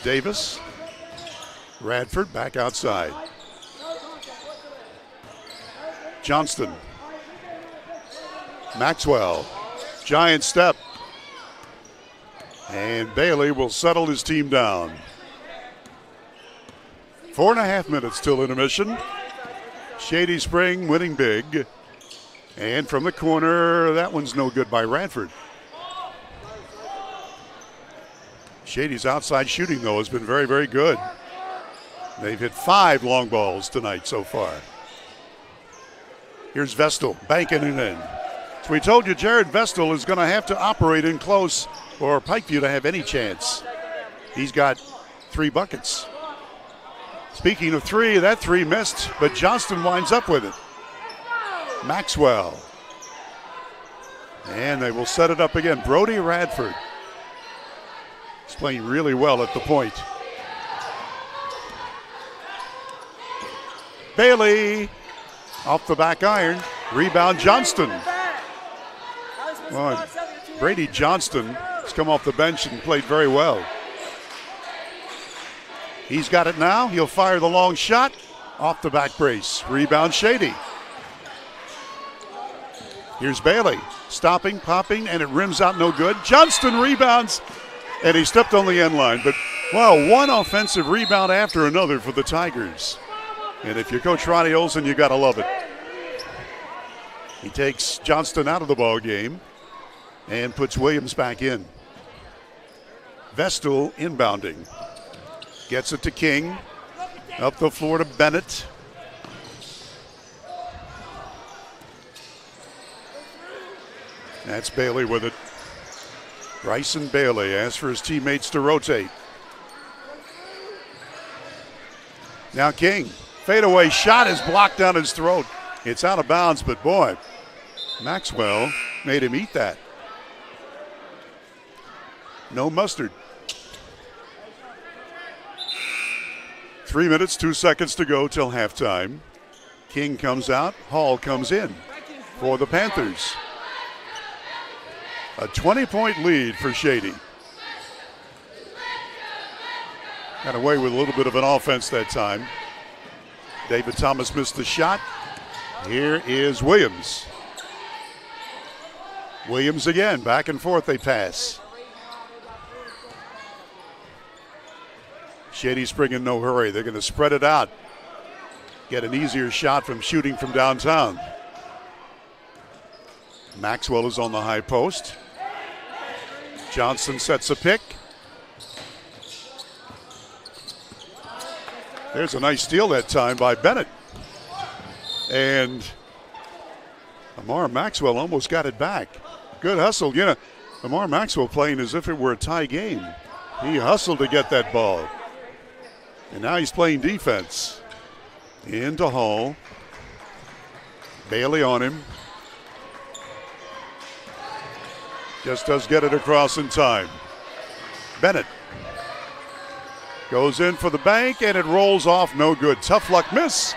Davis, Radford back outside. Johnston. Maxwell, giant step. And Bailey will settle his team down. 4.5 minutes till intermission. Shady Spring winning big. And from the corner, that one's no good by Radford. Shady's outside shooting, though, has been very, very good. They've hit 5 long balls tonight so far. Here's Vestal banking it in. So we told you Jared Vestal is going to have to operate in close for Pikeview to have any chance. He's got 3 buckets. Speaking of 3, that 3 missed, but Johnston winds up with it. Maxwell. And they will set it up again. Brody Radford. He's playing really well at the point. Bailey off the back iron. Rebound Johnston. Well, Brady Johnston has come off the bench and played very well. He's got it now. He'll fire the long shot off the back brace. Rebound Shady. Here's Bailey. Stopping, popping, and it rims out no good. Johnston rebounds, and he stepped on the end line. But, wow, one offensive rebound after another for the Tigers. And if you're Coach Ronnie Olson, you got to love it. He takes Johnston out of the ball game and puts Williams back in. Vestal inbounding. Gets it to King. Up the floor to Bennett. That's Bailey with it. Bryson Bailey asks for his teammates to rotate. Now King. Fadeaway shot is blocked down his throat. It's out of bounds, but boy, Maxwell made him eat that. No mustard. 3 minutes, 2 seconds to go till halftime. King comes out, Hall comes in for the Panthers. A 20-point lead for Shady. Got away with a little bit of an offense that time. David Thomas missed the shot. Here is Williams. Williams again, back and forth they pass. Shady Spring in no hurry. They're going to spread it out. Get an easier shot from shooting from downtown. Maxwell is on the high post. Johnson sets a pick. There's a nice steal that time by Bennett. And Amar Maxwell almost got it back. Good hustle. You know, Amar Maxwell playing as if it were a tie game. He hustled to get that ball. And now he's playing defense. Into Hall. Bailey on him. Just does get it across in time. Bennett goes in for the bank, and it rolls off. No good. Tough luck miss.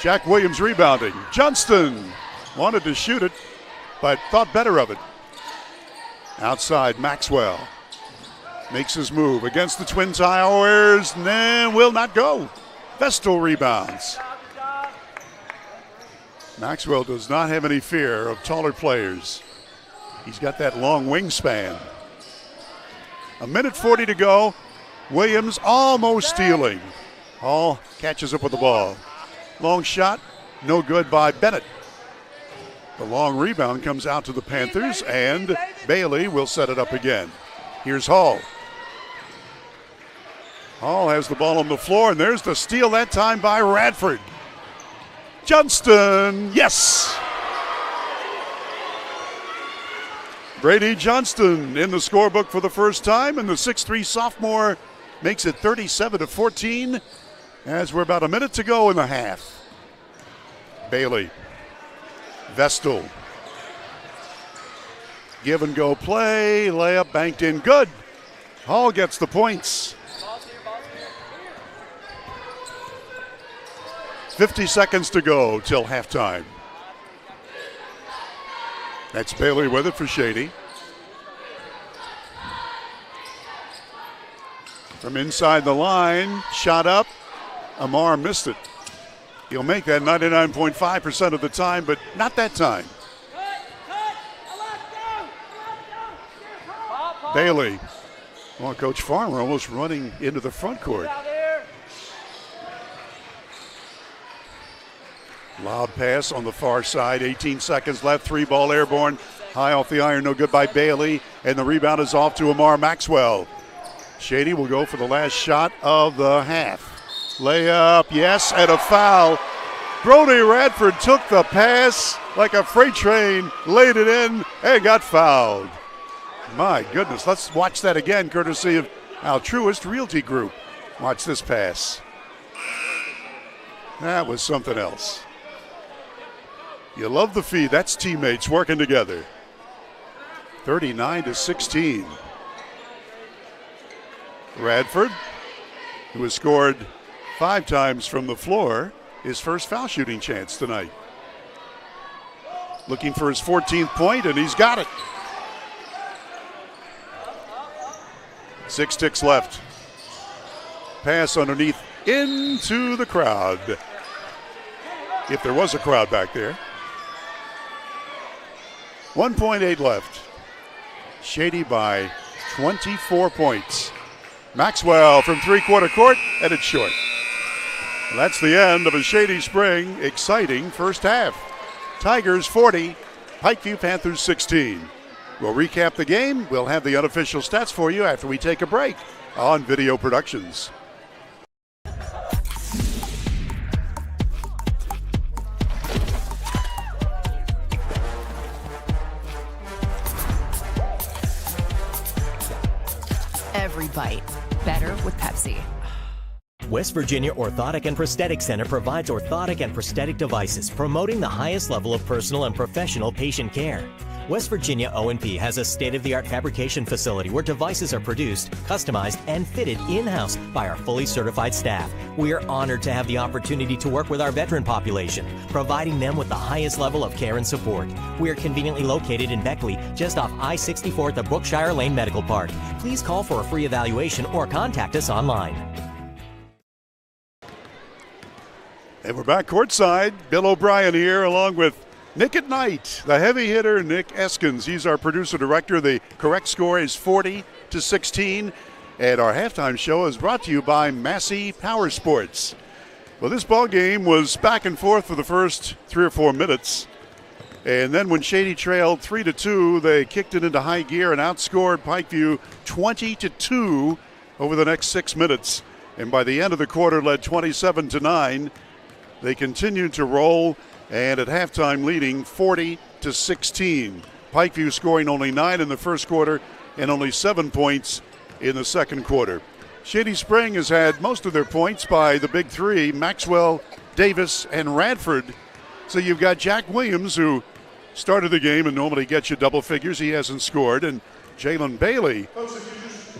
Jack Williams rebounding. Johnston wanted to shoot it, but thought better of it. Outside, Maxwell makes his move against the Twin Towers, and will not go. Vestal rebounds. Maxwell does not have any fear of taller players. He's got that long wingspan. 1:40 to go. Williams almost stealing. Hall catches up with the ball. Long shot, no good by Bennett. The long rebound comes out to the Panthers, and Bailey will set it up again. Here's Hall. Hall has the ball on the floor, and there's the steal that time by Radford. Johnston, yes! Brady Johnston in the scorebook for the first time, and the 6'3 sophomore makes it 37-14 as we're about a minute to go in the half. Bailey, Vestal, give and go play, layup banked in, good. Hall gets the points. 50 seconds to go till halftime. That's Bailey with it for Shady. From inside the line, shot up. Amar missed it. He'll make that 99.5% of the time, but not that time. Bailey. Well, Coach Farmer almost running into the front court. Loud pass on the far side, 18 seconds left, 3-ball airborne, high off the iron, no good by Bailey, and the rebound is off to Amar Maxwell. Shady will go for the last shot of the half. Layup, yes, and a foul. Brody Radford took the pass like a freight train, laid it in, and got fouled. My goodness, let's watch that again, courtesy of Altruist Realty Group. Watch this pass. That was something else. You love the feed. That's teammates working together. 39-16. Radford, who has scored 5 times from the floor, his first foul shooting chance tonight. Looking for his 14th point, and he's got it. 6 ticks left. Pass underneath into the crowd. If there was a crowd back there. 1.8 left. Shady by 24 points. Maxwell from 3-quarter court, and it's short. Well, that's the end of a Shady Spring exciting first half. Tigers 40, Pikeview Panthers 16. We'll recap the game. We'll have the unofficial stats for you after we take a break on Video Productions.
Every bite better with Pepsi.
West Virginia Orthotic and Prosthetic Center provides orthotic and prosthetic devices, promoting the highest level of personal and professional patient care. West Virginia O&P has a state-of-the-art fabrication facility where devices are produced, customized, and fitted in-house by our fully certified staff. We are honored to have the opportunity to work with our veteran population, providing them with the highest level of care and support. We are conveniently located in Beckley, just off I-64 at the Brookshire Lane Medical Park. Please call for a free evaluation or contact us online.
And we're back courtside. Bill O'Brien here along with Nick at Night, the heavy hitter, Nick Eskins. He's our producer-director. The correct score is 40-16. And our halftime show is brought to you by Massey Power Sports. Well, this ball game was back and forth for the first 3 or 4 minutes. And then when Shady trailed 3-2, they kicked it into high gear and outscored Pikeview 20-2 over the next 6 minutes. And by the end of the quarter, led 27-9. They continued to roll, and at halftime leading 40-16. Pikeview scoring only 9 in the first quarter and only 7 points in the second quarter. Shady Spring has had most of their points by the big three, Maxwell, Davis, and Radford. So you've got Jack Williams, who started the game and normally gets you double figures. He hasn't scored. And Jalen Bailey,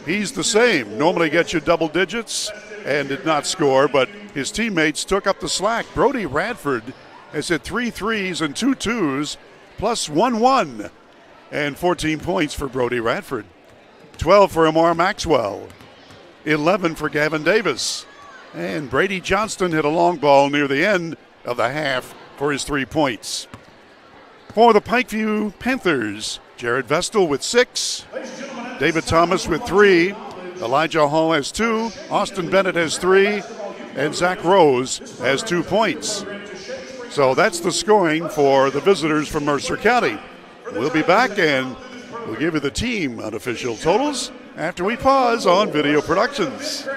he's the same. Normally gets you double digits and did not score, but his teammates took up the slack. Brody Radford has hit 3 threes and 2 twos, plus 1-1. And 14 points for Brody Radford. 12 for Amar Maxwell. 11 for Gavin Davis. And Brady Johnston hit a long ball near the end of the half for his 3 points. For the Pikeview Panthers, Jared Vestal with 6, David Thomas with 3, Elijah Hall has 2, Austin Bennett has 3, and Zach Rose has 2 points. So that's the scoring for the visitors from Mercer County. We'll be back and we'll give you the team unofficial totals after we pause on Video Productions.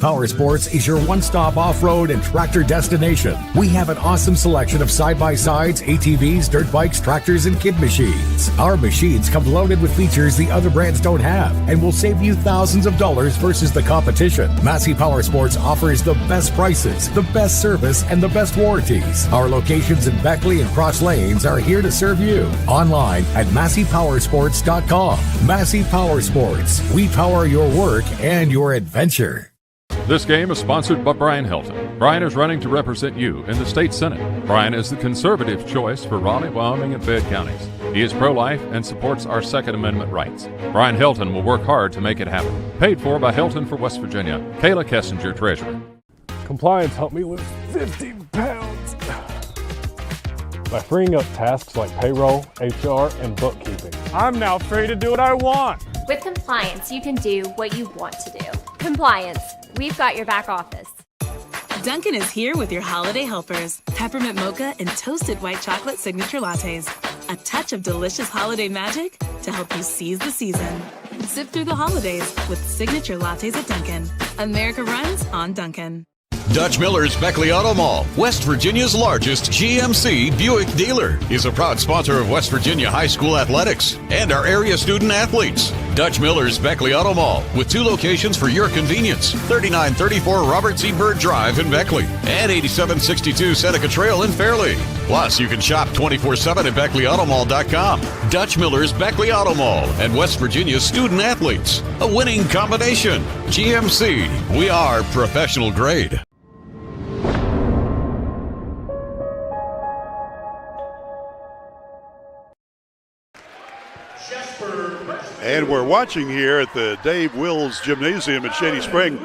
Power Sports is your one-stop off-road and tractor destination. We have an awesome selection of side-by-sides, ATVs, dirt bikes, tractors, and kid machines. Our machines come loaded with features the other brands don't have and will save you thousands of dollars versus the competition. Massey Power Sports offers the best prices, the best service, and the best warranties. Our locations in Beckley and Cross Lanes are here to serve you. Online at MasseyPowersports.com. Massey Power Sports. We power your work and your adventure.
This game is sponsored by Brian Helton. Brian is running to represent you in the state senate. Brian is the conservative choice for Raleigh, Wyoming, and Fayette counties. He is pro-life and supports our Second Amendment rights. Brian Helton will work hard to make it happen. Paid for by Helton for West Virginia. Kayla Kessinger, Treasurer.
Compliance helped me lose 15 pounds by freeing up tasks like payroll, HR, and bookkeeping. I'm now free to do what I want.
With compliance, you can do what you want to do. Compliance. We've got your back office.
Dunkin' is here with your holiday helpers. Peppermint mocha and toasted white chocolate signature lattes. A touch of delicious holiday magic to help you seize the season. Sip through the holidays with signature lattes at Dunkin'. America runs on Dunkin'.
Dutch Miller's Beckley Auto Mall, West Virginia's largest GMC Buick dealer, is a proud sponsor of West Virginia High School athletics and our area student athletes. Dutch Miller's Beckley Auto Mall, with 2 locations for your convenience: 3934 Robert C. Byrd Drive in Beckley and 8762 Seneca Trail in Fairleigh. Plus, you can shop 24/7 at BeckleyAutomall.com. Dutch Miller's Beckley Auto Mall and West Virginia's student athletes. A winning combination. GMC, we are professional grade.
And we're watching here at the Dave Wills Gymnasium at Shady Spring.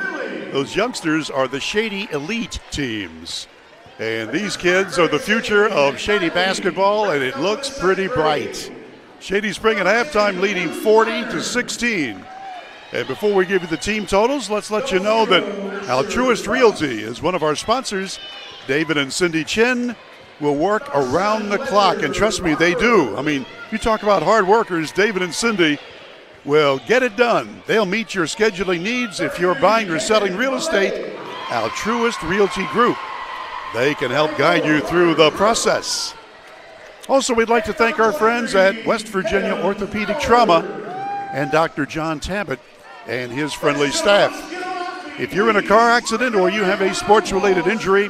Those youngsters are the Shady Elite teams. And these kids are the future of Shady basketball, and it looks pretty bright. Shady Spring at halftime leading 40-16. And before we give you the team totals, let's let you know that Altruist Realty is one of our sponsors. David and Cindy Chin will work around the clock, and trust me, they do. I mean, you talk about hard workers, David and Cindy will get it done. They'll meet your scheduling needs if you're buying or selling real estate. Altruist Realty Group. They can help guide you through the process. Also, we'd like to thank our friends at West Virginia Orthopedic Trauma and Dr. John Tabbitt and his friendly staff. If you're in a car accident or you have a sports-related injury,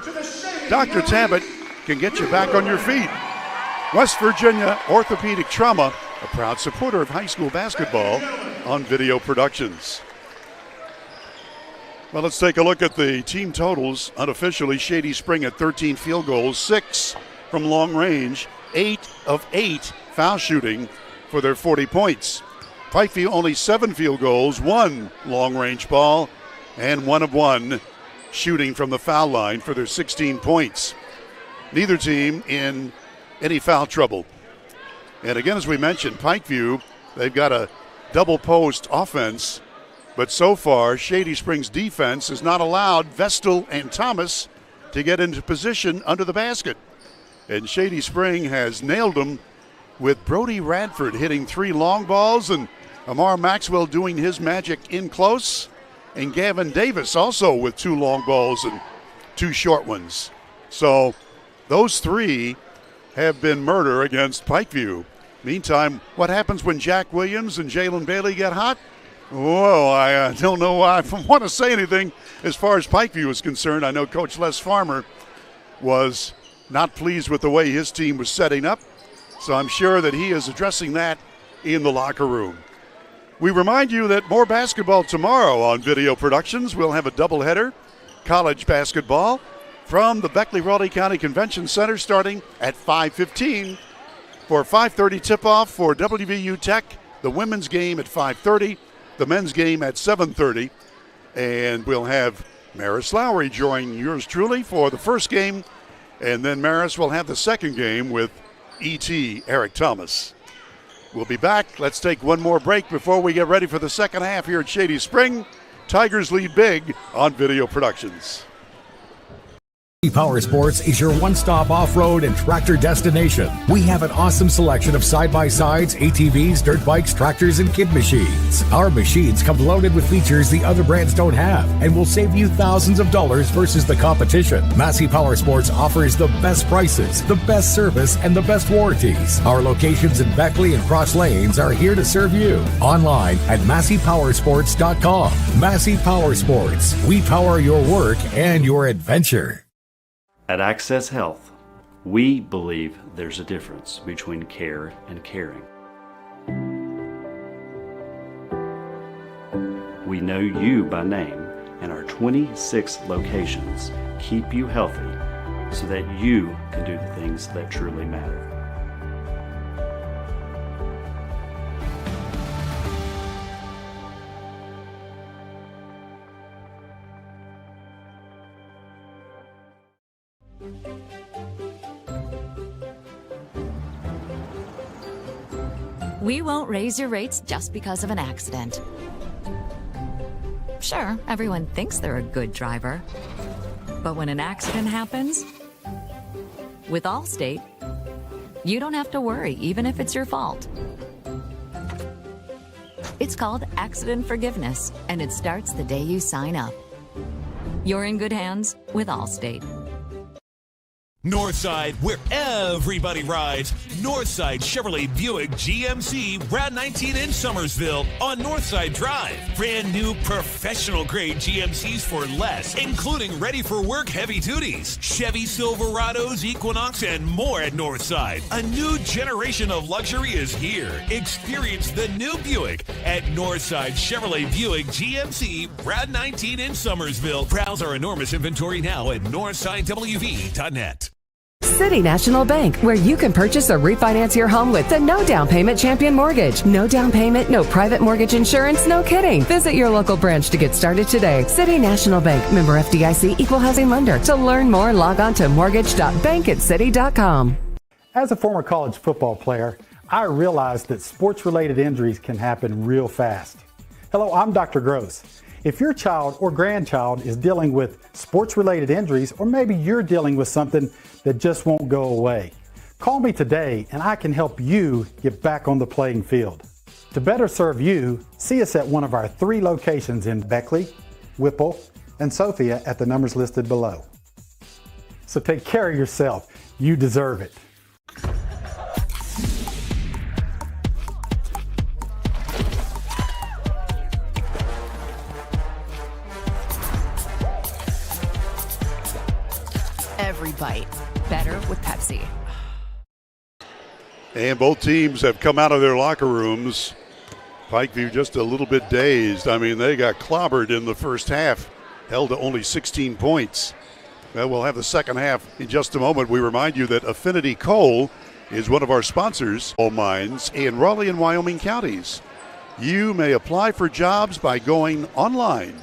Dr. Tabbitt can get you back on your feet. West Virginia Orthopedic Trauma, a proud supporter of high school basketball on Video Productions. Well, let's take a look at the team totals. Unofficially, Shady Spring at 13 field goals, 6 from long range, 8 of 8 foul shooting for their 40 points. Pikeview only 7 field goals, 1 long range ball, and 1 of 1 shooting from the foul line for their 16 points. Neither team in any foul trouble. And again, as we mentioned, Pikeview, they've got a double post offense, but so far Shady Springs defense has not allowed Vestal and Thomas to get into position under the basket. And Shady Spring has nailed them with Brody Radford hitting 3 long balls and Amar Maxwell doing his magic in close. And Gavin Davis also with 2 long balls and 2 short ones. So those 3 have been murder against Pikeview. Meantime, what happens when Jack Williams and Jalen Bailey get hot? Whoa, I don't know why I want to say anything as far as Pikeview is concerned. I know Coach Les Farmer was not pleased with the way his team was setting up, so I'm sure that he is addressing that in the locker room. We remind you that more basketball tomorrow on Video Productions. We'll have a doubleheader, college basketball, from the Beckley-Raleigh County Convention Center starting at 5:15 for 5:30 tip-off for WVU Tech, the women's game at 5:30, the men's game at 7:30, and we'll have Maris Lowry join yours truly for the first game, and then Maris will have the second game with E.T. Eric Thomas. We'll be back. Let's take one more break before we get ready for the second half here at Shady Spring. Tigers lead big on Video Productions.
Power Sports is your one-stop off-road and tractor destination. We have an awesome selection of side-by-sides, ATVs, dirt bikes, tractors, and kid machines. Our machines come loaded with features the other brands don't have and will save you thousands of dollars versus the competition. Massey Power Sports offers the best prices, the best service, and the best warranties. Our locations in Beckley and Cross Lanes are here to serve you. Online at MasseyPowersports.com. Massey Power Sports. We power your work and your adventure.
At Access Health, we believe there's a difference between care and caring. We know you by name, and our 26 locations keep you healthy so that you can do the things that truly matter.
We won't raise your rates just because of an accident. Sure, everyone thinks they're a good driver. But when an accident happens, with Allstate, you don't have to worry, even if it's your fault. It's called accident forgiveness, and it starts the day you sign up. You're in good hands with Allstate.
Northside, where everybody rides. Northside Chevrolet Buick GMC Route 19 in Summersville on Northside Drive. Brand new professional grade GMCs for less, including ready for work heavy duties, Chevy Silverados, Equinox, and more at Northside. A new generation of luxury is here. Experience the new Buick at Northside Chevrolet Buick GMC Route 19 in Summersville. Browse our enormous inventory now at northsidewv.net.
City National Bank, where you can purchase or refinance your home with the no down payment Champion Mortgage. No down payment, no private mortgage insurance, no kidding. Visit your local branch to get started today. City National Bank, member FDIC, equal housing lender. To learn more, log on to mortgage.bankatcity.com.
As a former college football player, I realized that sports-related injuries can happen real fast. Hello, I'm Dr. Gross. If your child or grandchild is dealing with sports-related injuries, or maybe you're dealing with something that just won't go away, call me today and I can help you get back on the playing field. To better serve you, see us at one of our 3 locations in Beckley, Whipple, and Sophia at the numbers listed below. So take care of yourself. You deserve it.
Every bite better with Pepsi.
And both teams have come out of their locker rooms. Pikeview just a little bit dazed. I mean, they got clobbered in the first half, held to only 16 points. Well, we'll have the second half in just a moment. We remind you that Affinity Coal is one of our sponsors, coal mines in Raleigh and Wyoming counties. You may apply for jobs by going online.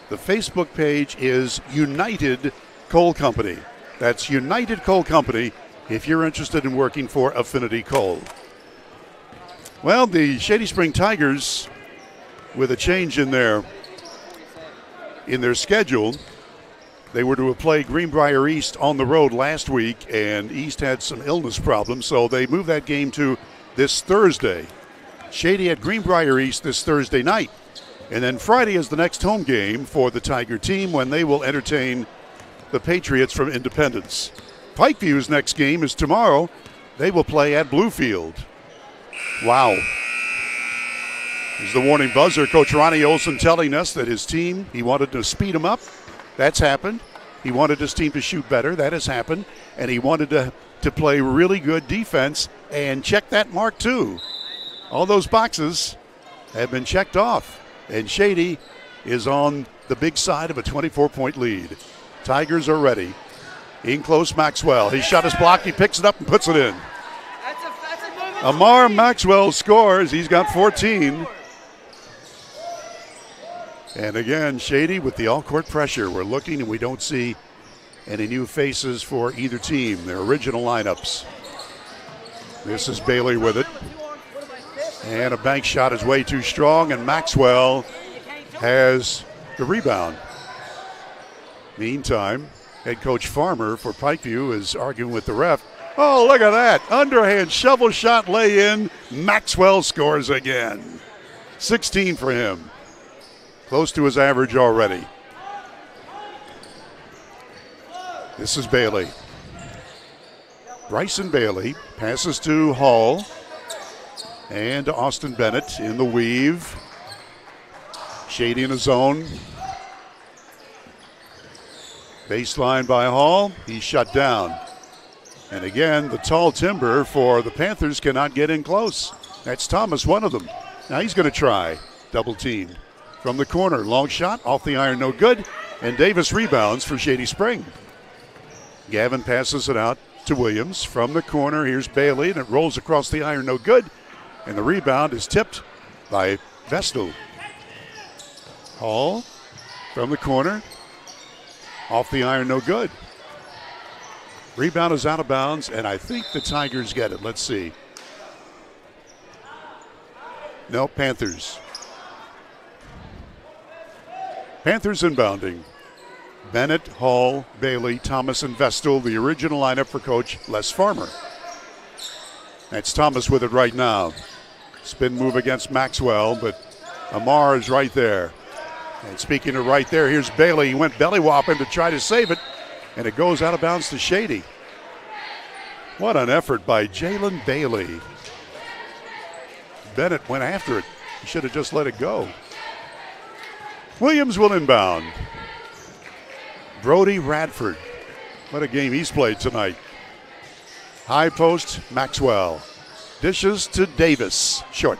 The Facebook page is United Coal Company. That's United Coal Company if you're interested in working for Affinity Coal. Well, the Shady Spring Tigers, with a change in their schedule, They were to have played Greenbrier East on the road last week, and East had some illness problems, so they moved that game to this Thursday. Shady at Greenbrier East this Thursday night. And then Friday is the next home game for the Tiger team when they will entertain the Patriots from Independence. Pikeview's next game is tomorrow. They will play at Bluefield. Wow. Here's the warning buzzer. Coach Ronnie Olson telling us that his team, he wanted to speed him up. That's happened. He wanted his team to shoot better. That has happened. And he wanted to play really good defense and check that mark too. All those boxes have been checked off. And Shady is on the big side of a 24-point lead. Tigers are ready. In close, Maxwell. His shot is blocked. He picks it up and puts it in. Amar Maxwell scores. He's got 14. And again, Shady with the all-court pressure. We're looking and we don't see any new faces for either team. Their original lineups. This is Bailey with it. And a bank shot is way too strong, and Maxwell has the rebound. Meantime, head coach Farmer for Pikeview is arguing with the ref. Oh, look at that. Underhand shovel shot lay in. Maxwell scores again. 16 for him. Close to his average already. This is Bailey. Bryson Bailey passes to Hall and to Austin Bennett in the weave. Shady in his zone. Baseline by Hall. He's shut down. And again, the tall timber for the Panthers cannot get in close. That's Thomas, one of them. Now he's going to try. Double teamed. From the corner, long shot, off the iron, no good. And Davis rebounds for Shady Spring. Gavin passes it out to Williams. From the corner, here's Bailey, and it rolls across the iron, no good. And the rebound is tipped by Vestal. Hall from the corner, off the iron, no good. Rebound is out of bounds, and I think the Tigers get it. Let's see. No, Panthers. Panthers inbounding. Bennett, Hall, Bailey, Thomas, and Vestal, the original lineup for Coach Les Farmer. That's Thomas with it right now. Spin move against Maxwell, but Amar is right there. And speaking of right there, here's Bailey. He went belly whopping to try to save it, and it goes out of bounds to Shady. What an effort by Jalen Bailey. Bennett went after it. He should have just let it go. Williams will inbound. Brody Radford. What a game he's played tonight. High post, Maxwell. Dishes to Davis. Short.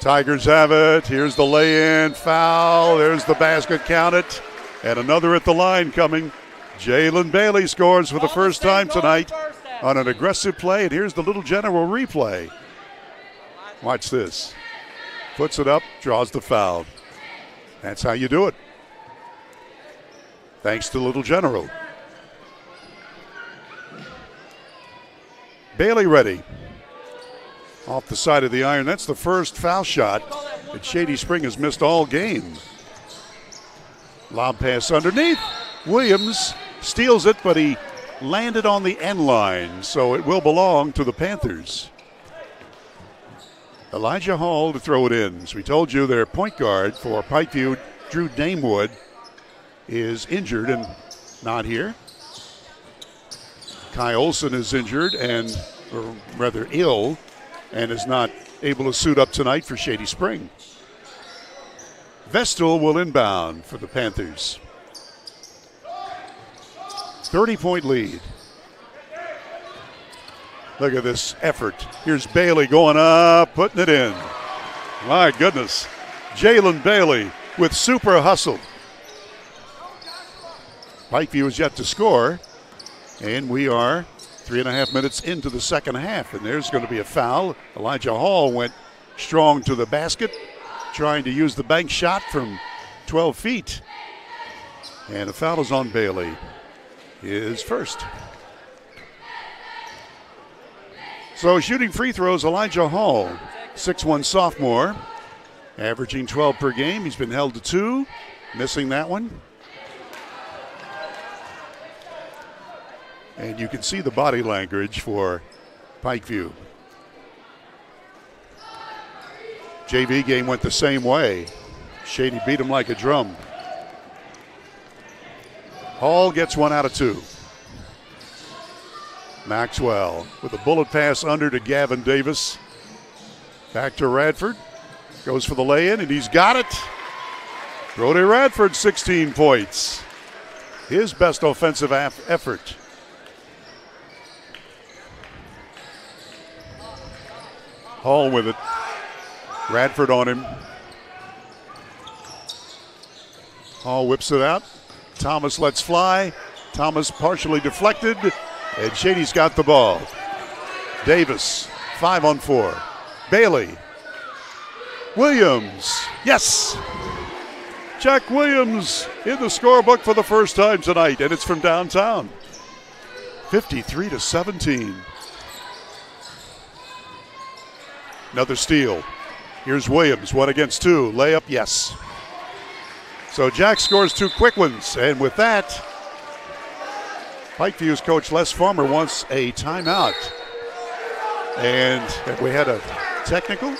Tigers have it. Here's the lay-in. Foul. There's the basket. Count it. And another at the line coming. Jalen Bailey scores for the first time tonight on an aggressive play. And here's the Little General replay. Watch this. Puts it up, draws the foul. That's how you do it. Thanks to Little General. Bailey ready. Off the side of the iron. That's the first foul shot that Shady Spring has missed all game. Lob pass underneath. Williams steals it, but he landed on the end line, so it will belong to the Panthers. Elijah Hall to throw it in. As we told you, their point guard for Pikeview, Drew Damewood, is injured and not here. Kai Olson is injured or rather ill, and is not able to suit up tonight for Shady Spring. Vestal will inbound for the Panthers. 30-point lead. Look at this effort. Here's Bailey going up, putting it in. My goodness. Jalen Bailey with super hustle. Pikeview is yet to score, and we are 3.5 minutes into the second half, and there's going to be a foul. Elijah Hall went strong to the basket, trying to use the bank shot from 12 feet. And a foul is on Bailey. His first. So shooting free throws, Elijah Hall, 6'1" sophomore. Averaging 12 per game. He's been held to 2, missing that one. And you can see the body language for Pikeview. JV game went the same way. Shady beat him like a drum. Hall gets 1 out of 2. Maxwell with a bullet pass under to Gavin Davis. Back to Radford. Goes for the lay-in, and he's got it. Brody Radford, 16 points. His best offensive effort. Hall with it. Radford on him. Hall whips it out. Thomas lets fly. Thomas partially deflected, and Shady's got the ball. Davis, 5-on-4. Bailey. Williams, yes! Jack Williams in the scorebook for the first time tonight, and it's from downtown. 53-17. Another steal. Here's Williams, 1 against 2. Layup, yes. So Jack scores 2 quick ones, and with that, Pikeview's coach Les Farmer wants a timeout. And we had a technical.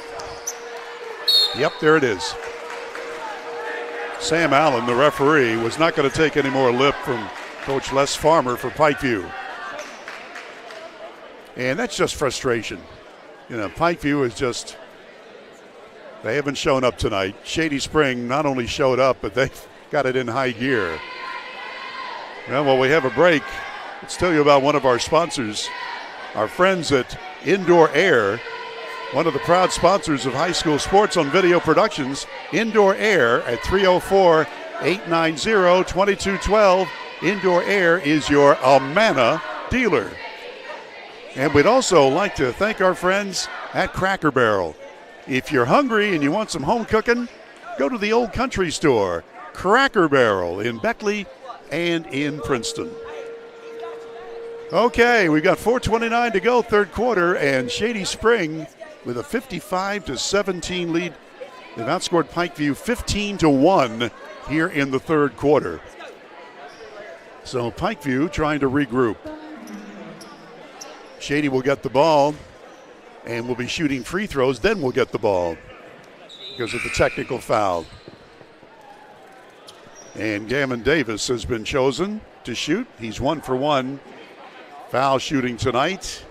Yep, there it is. Sam Allen, the referee, was not going to take any more lip from Coach Les Farmer for Pikeview. And that's just frustration. You know, Pikeview is just, they haven't shown up tonight. Shady Spring not only showed up, but they've got it in high gear. Well, while we have a break, let's tell you about one of our sponsors, our friends at Indoor Air, one of the proud sponsors of high school sports on video productions. Indoor Air at 304-890-2212. Indoor Air is your Amana dealer. And we'd also like to thank our friends at Cracker Barrel. If you're hungry and you want some home cooking, go to the Old Country Store, Cracker Barrel in Beckley and in Princeton. Okay, we've got 4:29 to go, third quarter, and Shady Spring with a 55-17 lead. They've outscored Pikeview 15-1 here in the third quarter. So Pikeview trying to regroup. Shady will get the ball and will be shooting free throws, then we'll get the ball because of the technical foul. And Gavin Davis has been chosen to shoot. He's 1 for 1. Foul shooting tonight.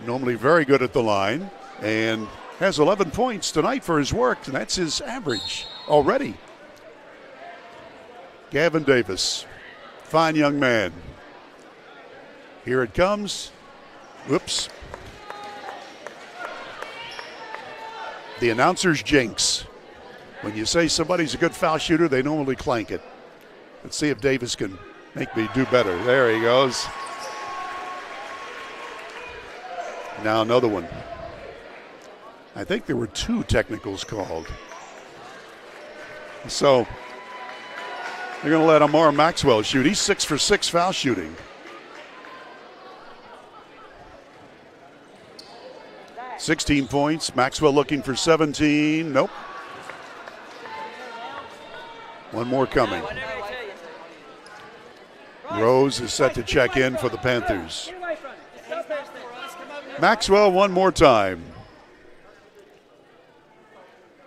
Normally very good at the line and has 11 points tonight for his work, and that's his average already. Gavin Davis, fine young man. Here it comes. Whoops. The announcer's jinx. When you say somebody's a good foul shooter, they normally clank it. Let's see if Davis can make me do better. There he goes. Now another one. I think there were 2 technicals called. So they're going to let Amar Maxwell shoot. He's 6 for 6 foul shooting. $16 points. Maxwell looking for 17. Nope. One more coming. Rose is set to check in for the Panthers. Maxwell one more time.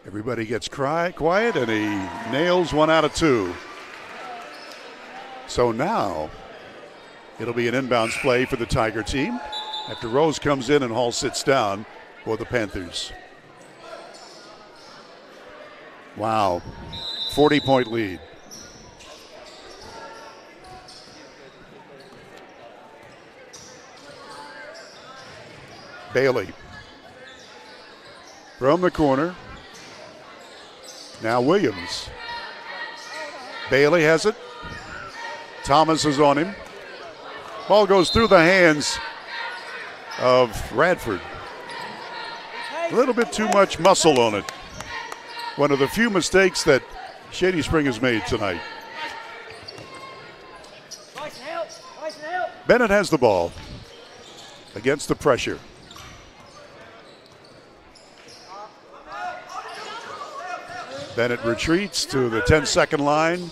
Everybody gets quiet, and he nails 1 out of 2. So now it'll be an inbounds play for the Tiger team after Rose comes in and Hall sits down for the Panthers. Wow, 40-point lead. Bailey from the corner. Now Williams. Bailey has it. Thomas is on him. Ball goes through the hands of Radford. A little bit too much muscle on it. One of the few mistakes that Shady Spring has made tonight. Bennett has the ball against the pressure. Bennett retreats to the 10-second line.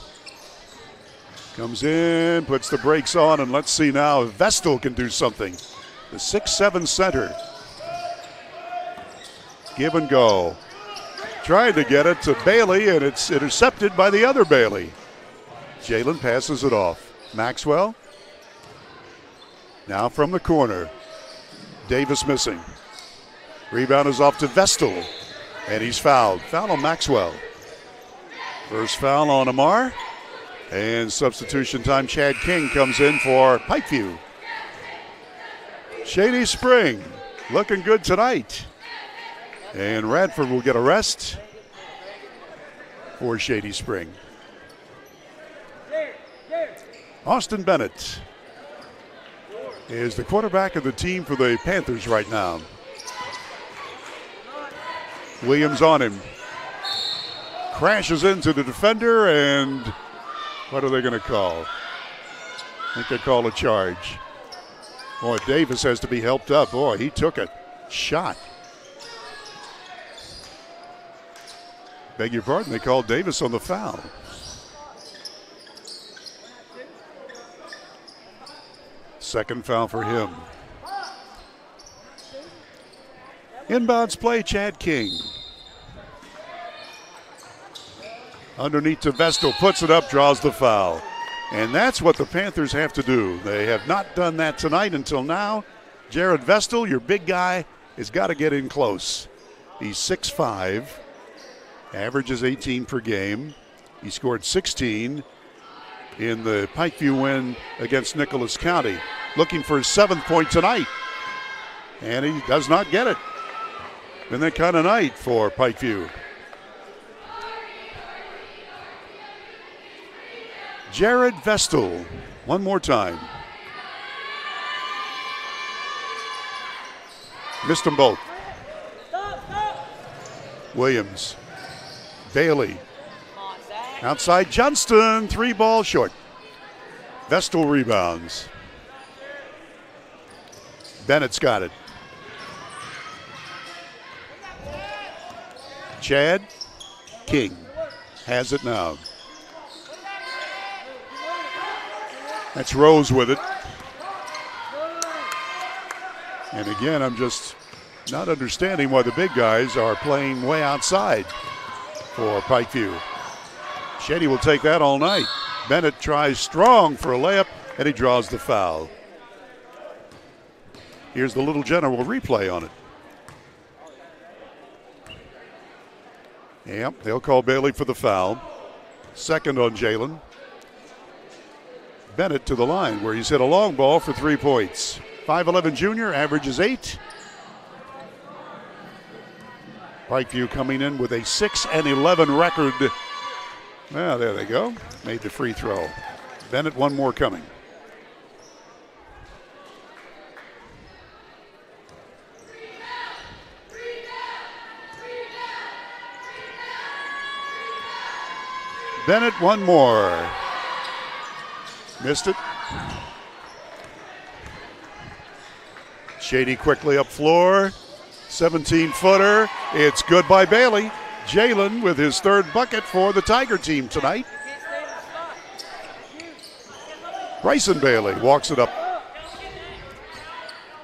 Comes in, puts the brakes on, and let's see now if Vestal can do something. The 6'7" center. Give and go. Trying to get it to Bailey, and it's intercepted by the other Bailey. Jalen passes it off. Maxwell. Now from the corner. Davis missing. Rebound is off to Vestal, and he's fouled. Foul on Maxwell. First foul on Amar. And substitution time, Chad King comes in for Pikeview. Shady Spring looking good tonight. And Radford will get a rest for Shady Spring. Austin Bennett is the quarterback of the team for the Panthers right now. Williams on him. Crashes into the defender, and what are they going to call? I think they call a charge. Boy, Davis has to be helped up. Boy, he took a shot. Beg your pardon, they called Davis on the foul. Second foul for him. Inbounds play, Chad King. Underneath to Vestal, puts it up, draws the foul. And that's what the Panthers have to do. They have not done that tonight until now. Jared Vestal, your big guy, has got to get in close. He's 6'5", averages 18 per game. He scored 16 in the Pikeview win against Nicholas County. Looking for his 7th point tonight. And he does not get it. Been that kind of night for Pikeview. Jared Vestal, one more time. Missed them both. Williams, Bailey, outside Johnston, 3 ball short. Vestal rebounds. Bennett's got it. Chad King has it now. That's Rose with it. And again, I'm just not understanding why the big guys are playing way outside for Pikeview. Shady will take that all night. Bennett tries strong for a layup, and he draws the foul. Here's the Little General replay on it. Yep, they'll call Bailey for the foul. Second on Jalen. Bennett to the line where he's hit a long ball for 3 points. 5'11" junior, averages 8. Pikeview coming in with a 6-11 record. Well, there they go. Made the free throw. Bennett, one more coming. Bennett, one more. Missed it. Shady quickly up floor. 17-footer. It's good by Bailey. Jalen with his 3rd bucket for the Tiger team tonight. Bryson Bailey walks it up.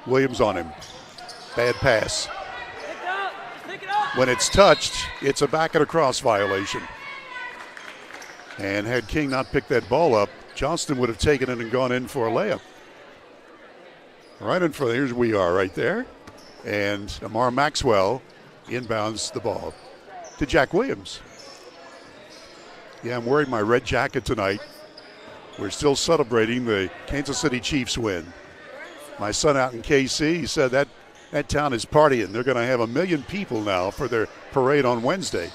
Williams on him. Bad pass. When it's touched, it's a back and across violation. And had King not picked that ball up, Johnston would have taken it and gone in for a layup. Right in front, here's we are right there. And Amar Maxwell inbounds the ball to Jack Williams. Yeah, I'm wearing my red jacket tonight. We're still celebrating the Kansas City Chiefs win. My son out in KC, he said that town is partying. They're going to have 1 million people now for their parade on Wednesday.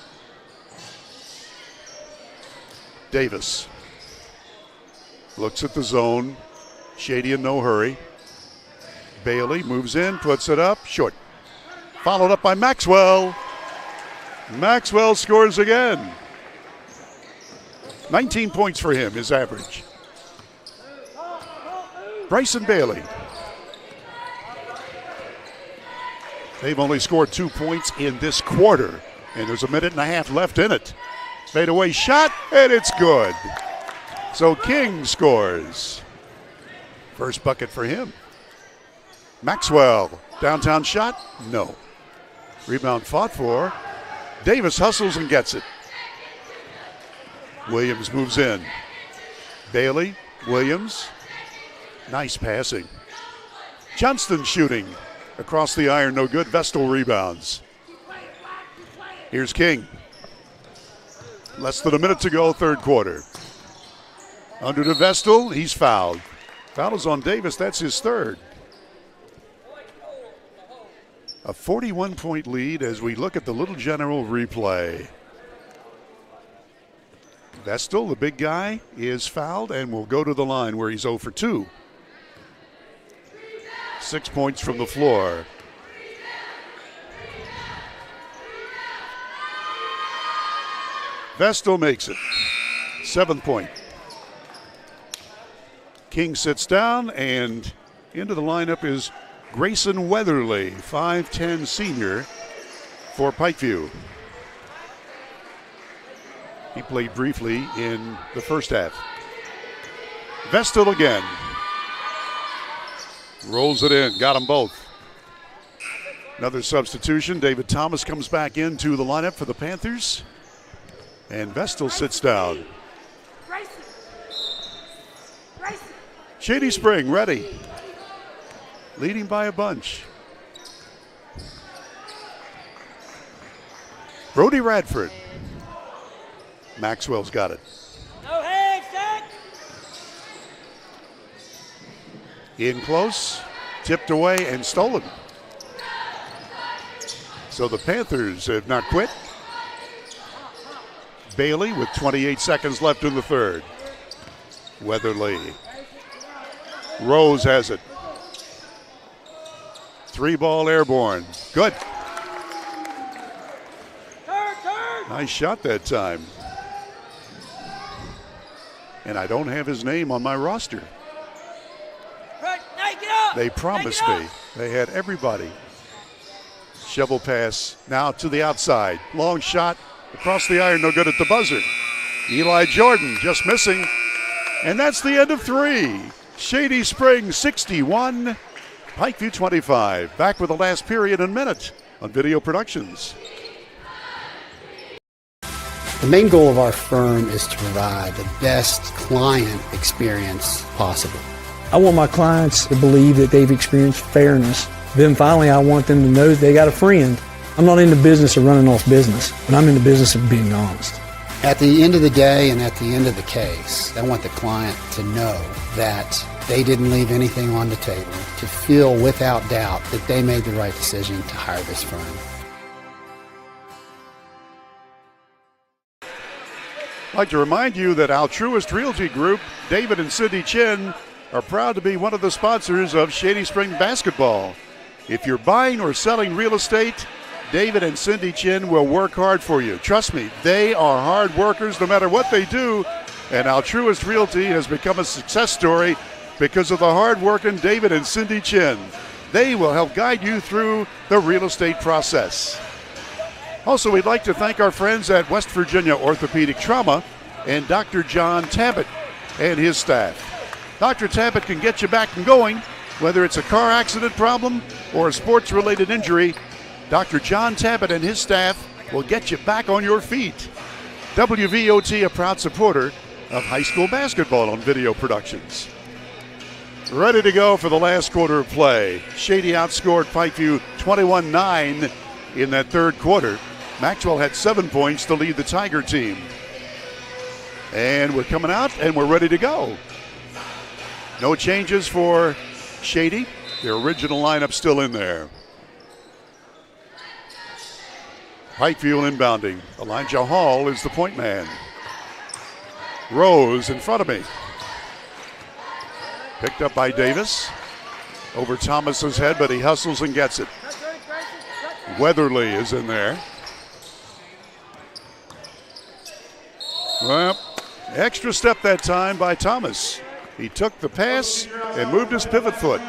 Davis looks at the zone. Shady in no hurry. Bailey moves in, puts it up, short. Followed up by Maxwell. Maxwell scores again. 19 points for him, his average. Bryson Bailey. They've only scored 2 points in this quarter, and there's 1.5 minutes left in it. Fadeaway shot, and it's good. So King scores. First bucket for him. Maxwell, downtown shot, no. Rebound fought for. Davis hustles and gets it. Williams moves in. Bailey, Williams. Nice passing. Johnston shooting. Across the iron, no good. Vestal rebounds. Here's King. Less than a minute to go, third quarter. Under to Vestal, he's fouled. Foul is on Davis, that's his third. A 41-point lead as we look at the Little General replay. Vestal, the big guy, is fouled and will go to the line where he's 0 for 2. 6 points from the floor. Vestal makes it. 7th point. King sits down, and into the lineup is Grayson Weatherly, 5'10 senior for Pikeview. He played briefly in the first half. Vestal again. Rolls it in, got them both. Another substitution. David Thomas comes back into the lineup for the Panthers. And Vestal sits down. Shady Spring ready. Leading by a bunch. Brody Radford. Maxwell's got it.
No hands, Jack.
In close, tipped away and stolen. So the Panthers have not quit. Bailey with 28 seconds left in the third. Weatherly. Rose has it. 3-ball airborne. Good. Nice shot that time. And I don't have his name on my roster. They promised me. They had everybody. Shovel pass now to the outside. Long shot across the iron, no good at the buzzer. Eli Jordan just missing. And that's the end of 3. Shady Spring 61, Pikeview 25. Back with the last period in a minute on Video Productions.
The main goal of our firm is to provide the best client experience possible.
I want my clients to believe that they've experienced fairness. Then finally, I want them to know that they got a friend. I'm not in the business of running off business, but I'm in the business of being honest.
At the end of the day and at the end of the case, I want the client to know that they didn't leave anything on the table, to feel without doubt that they made the right decision to hire this firm.
I'd like to remind you that Altruist Realty Group, David and Cindy Chin, are proud to be one of the sponsors of Shady Spring basketball. If you're buying or selling real estate, David and Cindy Chin will work hard for you. Trust me, they are hard workers no matter what they do, and Altruist Realty has become a success story because of the hard-working David and Cindy Chin. They will help guide you through the real estate process. Also, we'd like to thank our friends at West Virginia Orthopedic Trauma and Dr. John Tabbitt and his staff. Dr. Tabbitt can get you back and going, whether it's a car accident problem or a sports-related injury. Dr. John Tabbitt and his staff will get you back on your feet. WVOT, a proud supporter of high school basketball on Video Productions. Ready to go for the last quarter of play. Shady outscored Pikeview 21-9 in that third quarter. Maxwell had 7 points to lead the Tiger team. And we're coming out and we're ready to go. No changes for Shady. Their original lineup still in there. Pikeview inbounding. Elijah Hall is the point man. Rose in front of me. Picked up by Davis. Over Thomas's head, but he hustles and gets it. Weatherly is in there. Well, extra step that time by Thomas. He took the pass and moved his pivot foot.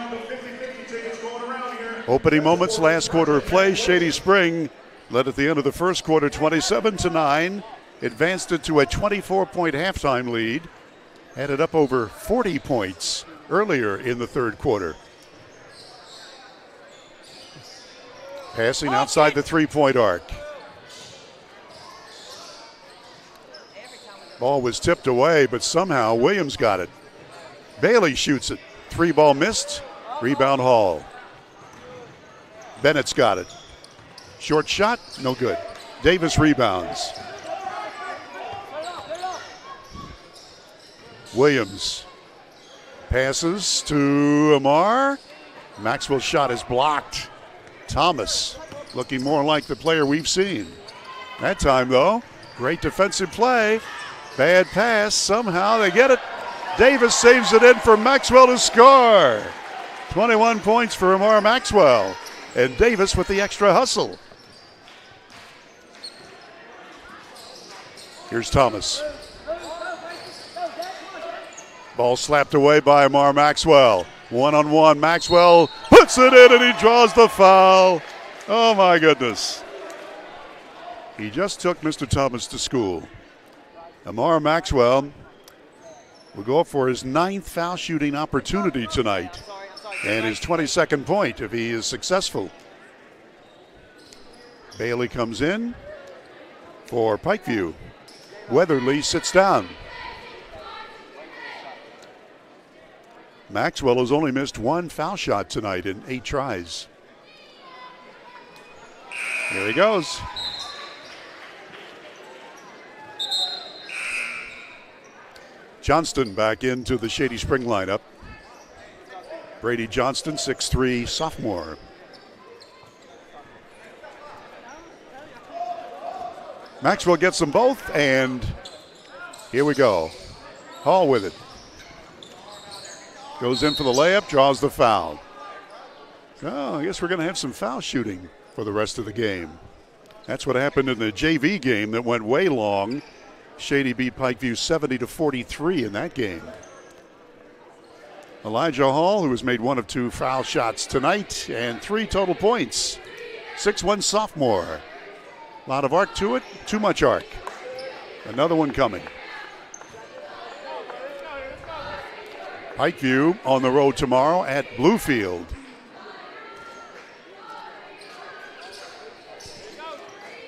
Opening moments, last quarter of play. Shady Spring led at the end of the first quarter 27-9. advanced it to a 24-point halftime lead, had it up over 40 points earlier in the third quarter. Passing outside the three-point arc. Ball was tipped away, but somehow Williams got it. Bailey shoots it. Three ball missed. Rebound Hall. Bennett's got it. Short shot, no good. Davis rebounds. Williams passes to Amar. Maxwell's shot is blocked. Thomas looking more like the player we've seen. That time, though, great defensive play. Bad pass. Somehow they get it. Davis saves it in for Maxwell to score. 21 points for Amar Maxwell. And Davis with the extra hustle. Here's Thomas. Ball slapped away by Amar Maxwell. One-on-one. Maxwell puts it in and he draws the foul. Oh, my goodness. He just took Mr. Thomas to school. Amar Maxwell will go for his 9th foul shooting opportunity tonight and his 22nd point if he is successful. Bailey comes in for Pikeview. Weatherly sits down. Maxwell has only missed one foul shot tonight in 8 tries. Here he goes. Johnston back into the Shady Spring lineup. Brady Johnston, 6'3", sophomore. Maxwell gets them both, and here we go. Hall with it. Goes in for the layup, draws the foul. Oh, I guess we're going to have some foul shooting for the rest of the game. That's what happened in the JV game that went way long. Shady beat Pikeview 70-43 in that game. Elijah Hall, who has made 1 of 2 foul shots tonight, and 3 total points. 6'1" sophomore. A lot of arc to it, too much arc. Another one coming. Pikeview on the road tomorrow at Bluefield.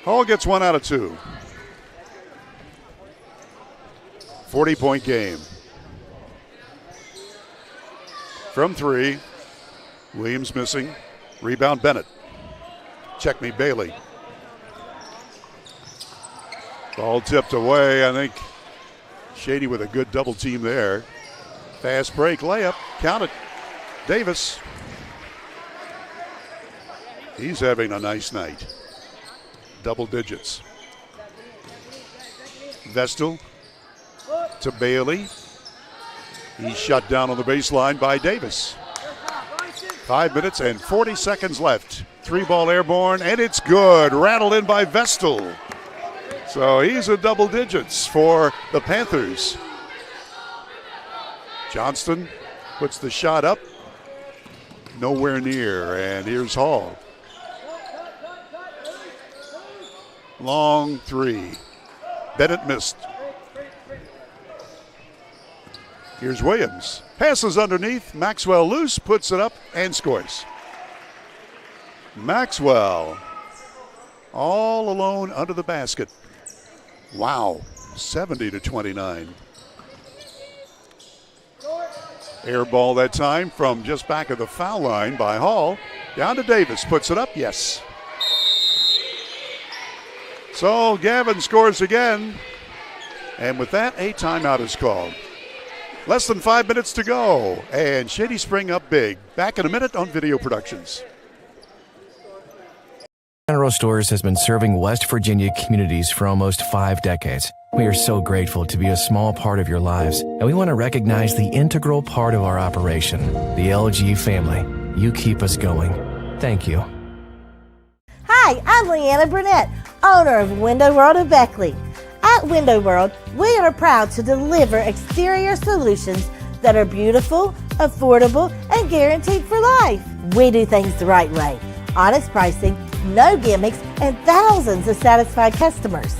Hall gets 1 out of 2. 40-point game. From 3, Williams missing. Rebound Bennett. Check me, Bailey. Ball tipped away. I think Shady with a good double team there. Fast break, layup, count it. Davis. He's having a nice night. Double digits. Vestal to Bailey. He's shut down on the baseline by Davis. 5 minutes and 40 seconds left. 3-ball airborne, and it's good. Rattled in by Vestal. So he's in double digits for the Panthers. Johnston puts the shot up. Nowhere near, and here's Hall. Long 3. Bennett missed. Here's Williams. Passes underneath. Maxwell loose, puts it up, and scores. Maxwell all alone under the basket. Wow, 70-29. Air ball that time from just back of the foul line by Hall. Down to Davis, puts it up, yes. So Gavin scores again. And with that, a timeout is called. Less than 5 minutes to go, and Shady Spring up big. Back in a minute on Video Productions.
General Stores has been serving West Virginia communities for almost 5 decades. We are so grateful to be a small part of your lives, and we want to recognize the integral part of our operation, the LG family. You keep us going. Thank you.
Hi, I'm Leanna Burnett, owner of Window World of Beckley. At Window World, we are proud to deliver exterior solutions that are beautiful, affordable, and guaranteed for life. We do things the right way. Honest pricing, no gimmicks, and thousands of satisfied customers.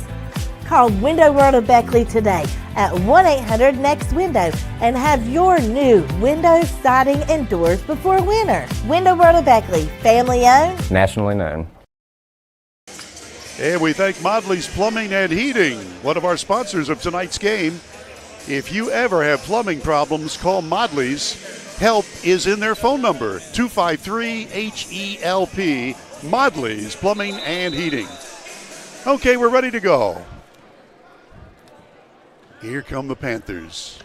Call Window World of Beckley today at 1-800-NEXT-WINDOW and have your new windows, siding, and doors before winter. Window World of Beckley, family owned,
nationally known.
And we thank Modley's Plumbing and Heating, one of our sponsors of tonight's game. If you ever have plumbing problems, call Modley's. Help is in their phone number, 253-HELP. Modley's Plumbing and Heating. Okay, we're ready to go. Here come the Panthers.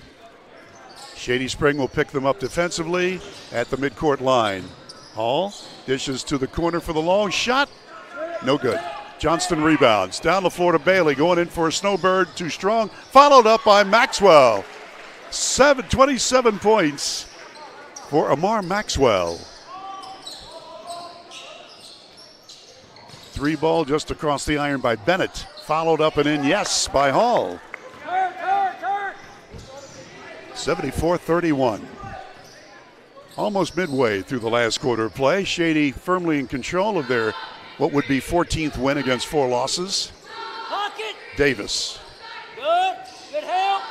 Shady Spring will pick them up defensively at the midcourt line. Hall dishes to the corner for the long shot. No good. Johnston rebounds. Down the floor to Bailey, going in for a snowbird, too strong. Followed up by Maxwell. 27 points for Amar Maxwell. 3 ball just across the iron by Bennett. Followed up and in, yes, by Hall. 74-31. Almost midway through the last quarter of play. Shady firmly in control of their what would be 14th win against 4 losses. Davis.
Good help.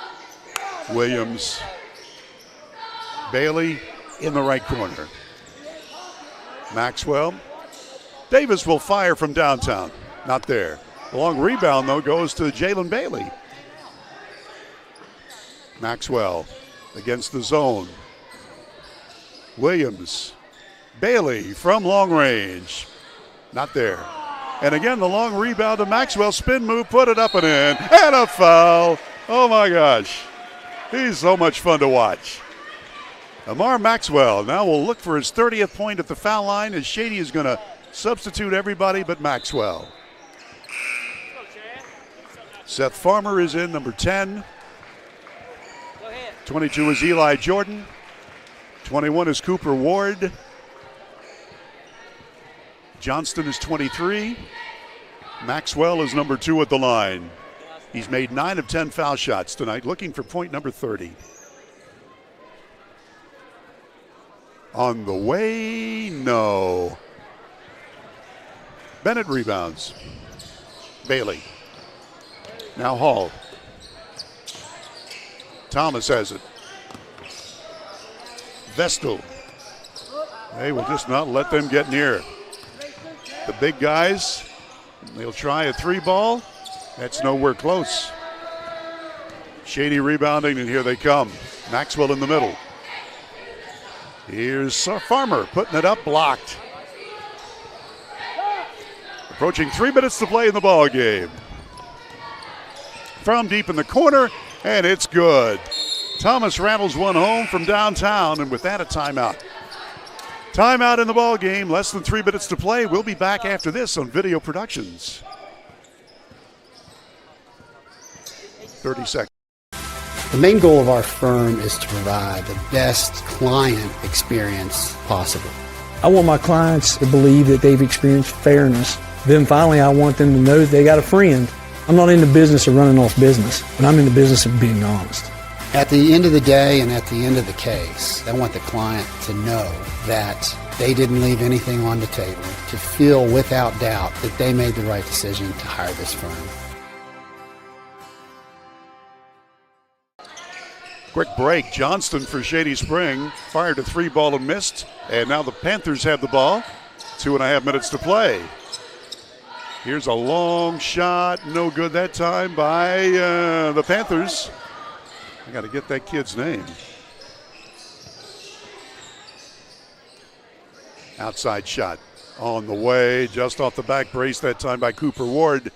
Williams. Bailey in the right corner. Maxwell. Davis will fire from downtown. Not there. The long rebound, though, goes to Jalen Bailey. Maxwell against the zone. Williams. Bailey from long range. Not there. And again, the long rebound to Maxwell. Spin move, put it up and in. And a foul. Oh, my gosh. He's so much fun to watch. Amar Maxwell now will look for his 30th point at the foul line as Shady is going to substitute everybody but Maxwell. Seth Farmer is in, number 10. 22 is Eli Jordan. 21 is Cooper Ward. Johnston is 23. Maxwell is number 2 at the line. He's made 9 of 10 foul shots tonight, looking for point number 30. On the way, no. Bennett rebounds. Bailey. Now Hall. Thomas has it. Vestal. They will just not let them get near. The big guys, they'll try a 3 ball. That's nowhere close. Shady rebounding, and here they come. Maxwell in the middle. Here's Farmer putting it up, blocked. Approaching 3 minutes to play in the ball game. From deep in the corner, and it's good. Thomas rattles one home from downtown, and with that, a timeout. Timeout in the ball game. Less than 3 minutes to play. We'll be back after this on Video Productions. 30 seconds.
The main goal of our firm is to provide the best client experience possible.
I want my clients to believe that they've experienced fairness. Then finally, I want them to know that they got a friend. I'm not in the business of running off business, but I'm in the business of being honest.
At the end of the day and at the end of the case, I want the client to know that they didn't leave anything on the table, to feel without doubt that they made the right decision to hire this firm.
Quick break. Johnston for Shady Spring. Fired a 3 ball and missed. And now the Panthers have the ball. 2.5 minutes to play. Here's a long shot. No good that time by the Panthers. I got to get that kid's name. Outside shot on the way. Just off the back brace that time by Cooper Ward.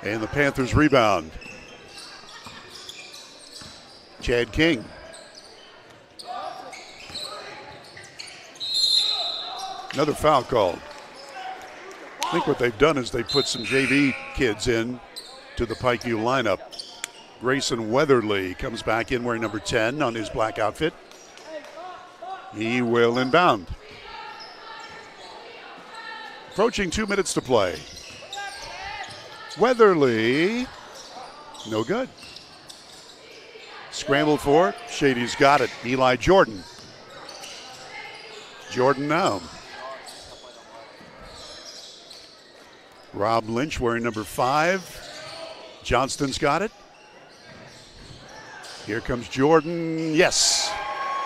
And the Panthers rebound. Chad King. Another foul called. I think what they've done is they put some JV kids in to the Pikeview lineup. Grayson Weatherly comes back in wearing number 10 on his black outfit. He will inbound. Approaching 2 minutes to play. Weatherly, no good. Scrambled for, Shady's got it. Eli Jordan. Jordan now. Rob Lynch wearing number 5. Johnston's got it. Here comes Jordan. Yes.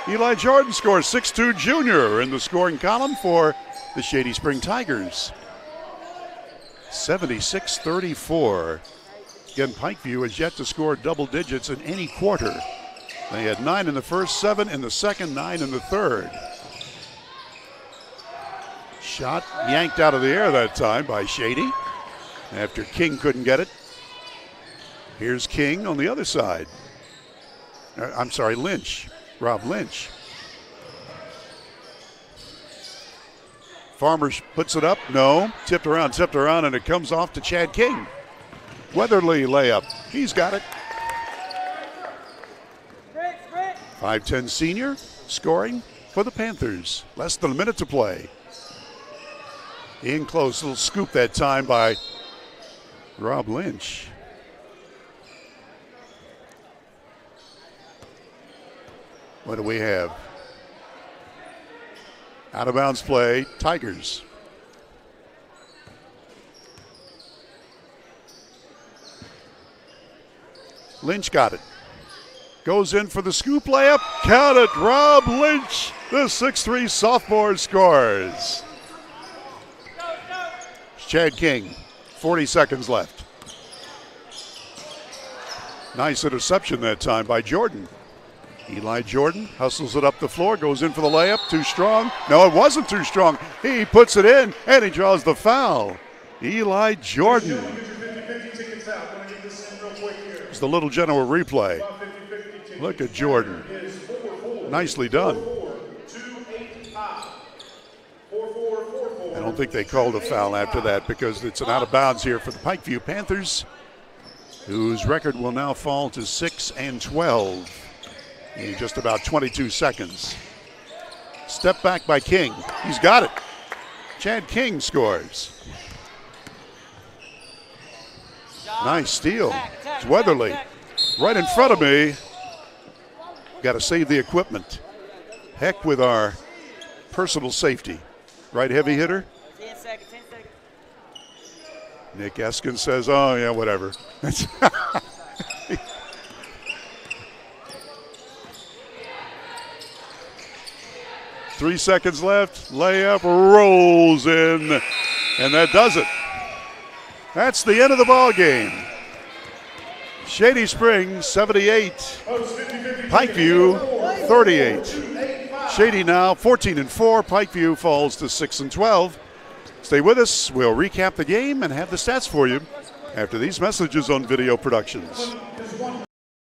Eli Jordan scores 6'2" junior in the scoring column for the Shady Spring Tigers. 76-34. Again, Pikeview has yet to score double digits in any quarter. They had 9 in the first, 7 in the second, 9 in the third. Shot yanked out of the air that time by Shady after King couldn't get it. Here's King on the other side. I'm sorry, Lynch. Rob Lynch. Farmers puts it up. No. Tipped around, and it comes off to Chad King. Weatherly layup. He's got it. 5'10" senior scoring for the Panthers. Less than a minute to play. In close, little scoop that time by Rob Lynch. What do we have? Out of bounds play, Tigers. Lynch got it. Goes in for the scoop layup. Count it, Rob Lynch, the 6'3" sophomore scores. Chad King, 40 seconds left. Nice interception that time by Jordan. Eli Jordan hustles it up the floor, goes in for the layup. Too strong. No, it wasn't too strong. He puts it in, and he draws the foul. Eli Jordan. It's the Little General replay. Look at Jordan. Nicely done. I don't think they called a foul after that because it's an out of bounds here for the Pikeview Panthers, whose record will now fall to 6-12 in just about 22 seconds. Step back by King. He's got it. Chad King scores. Nice steal. It's Weatherly. Right in front of me. Got to save the equipment. Heck with our personal safety. Right heavy hitter.
10 seconds.
Nick Eskin says, oh, yeah, whatever. 3 seconds left. Layup rolls in, and that does it. That's the end of the ball game. Shady Springs 78, Pikeview 38. Shady now 14-4. Pikeview falls to 6-12. Stay with us. We'll recap the game and have the stats for you after these messages on Video Productions.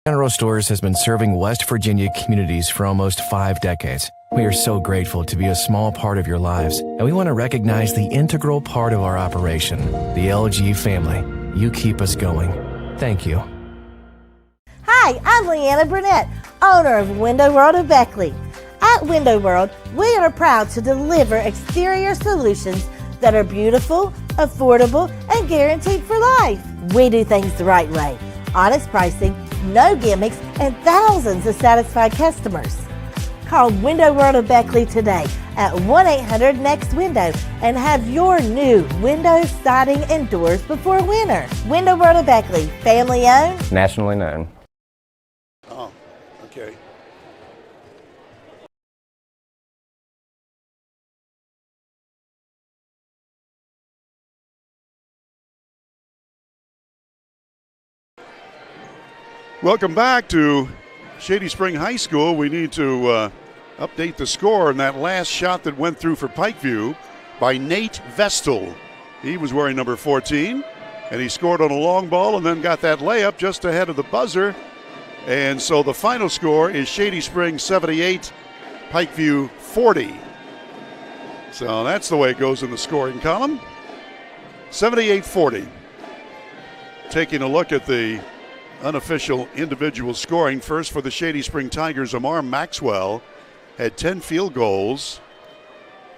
General Stores has been serving West Virginia communities for almost 5 decades. We are so grateful to be a small part of your lives, and we want to recognize the integral part of our operation, the LG family. You keep us going. Thank you.
Hi, I'm Leanna Burnett, owner of Window World of Beckley. At Window World, we are proud to deliver exterior solutions that are beautiful, affordable, and guaranteed for life. We do things the right way. Honest pricing, no gimmicks, and thousands of satisfied customers. Call Window World of Beckley today at 1-800-NEXT-WINDOW and have your new windows, siding, and doors before winter. Window World of Beckley, family owned,
nationally known.
Oh, okay. Welcome back to Shady Spring High School. We need to update the score on that last shot that went through for Pikeview by Nate Vestal. He was wearing number 14, and he scored on a long ball and then got that layup just ahead of the buzzer. And so the final score is Shady Spring 78, Pikeview 40. So that's the way it goes in the scoring column. 78-40. Taking a look at the unofficial individual scoring. First for the Shady Spring Tigers, Amar Maxwell had 10 field goals,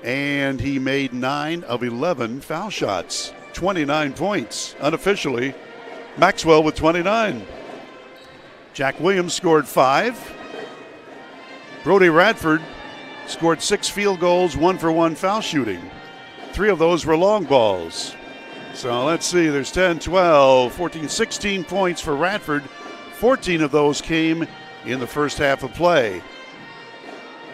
and he made 9 of 11 foul shots. 29 points. Unofficially, Maxwell with 29. Jack Williams scored 5. Brody Radford scored 6 field goals, 1 for 1 foul shooting. 3 of those were long balls. So let's see, there's 10, 12, 14, 16 points for Radford. 14 of those came in the first half of play.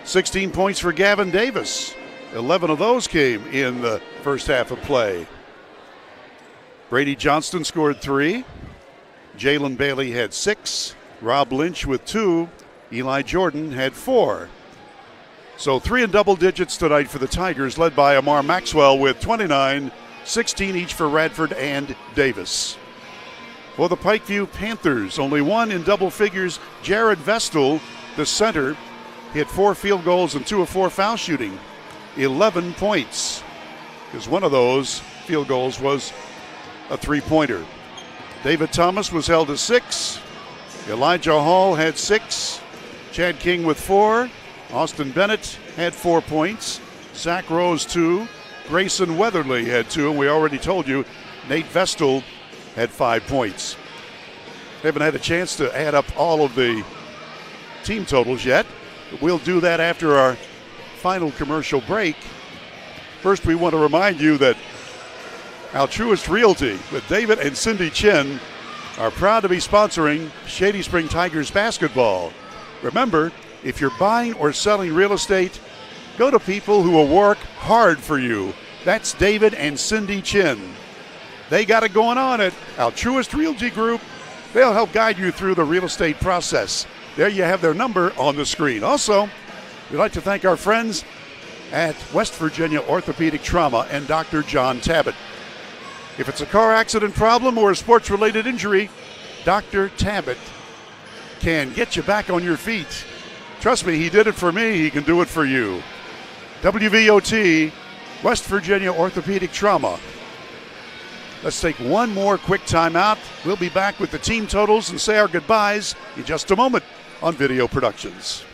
16 points for Gavin Davis. 11 of those came in the first half of play. Brady Johnston scored 3. Jalen Bailey had 6. Rob Lynch with 2. Eli Jordan had 4. So 3 in double digits tonight for the Tigers, led by Amar Maxwell with 29, 16 each for Radford and Davis. For the Pikeview Panthers, only 1 in double figures. Jared Vestal, the center, hit 4 field goals and 2 of 4 foul shooting. 11 points, because one of those field goals was a 3-pointer. David Thomas was held to 6. Elijah Hall had 6. Chad King with 4. Austin Bennett had 4 points. Zach Rose 2. Grayson Weatherly had 2. And we already told you Nate Vestal had 5 points. Haven't had a chance to add up all of the team totals yet, but we'll do that after our final commercial break. First, we want to remind you that Altruist Realty with David and Cindy Chin are proud to be sponsoring Shady Spring Tigers basketball. Remember, if you're buying or selling real estate, go to people who will work hard for you. That's David and Cindy Chin. They got it going on at Altruist Realty Group. They'll help guide you through the real estate process. There you have their number on the screen. Also, we'd like to thank our friends at West Virginia Orthopedic Trauma and Dr. John Tabbitt. If it's a car accident problem or a sports-related injury, Dr. Tabbitt can get you back on your feet. Trust me, he did it for me. He can do it for you. WVOT, West Virginia Orthopedic Trauma. Let's take one more quick timeout. We'll be back with the team totals and say our goodbyes in just a moment on Video Productions.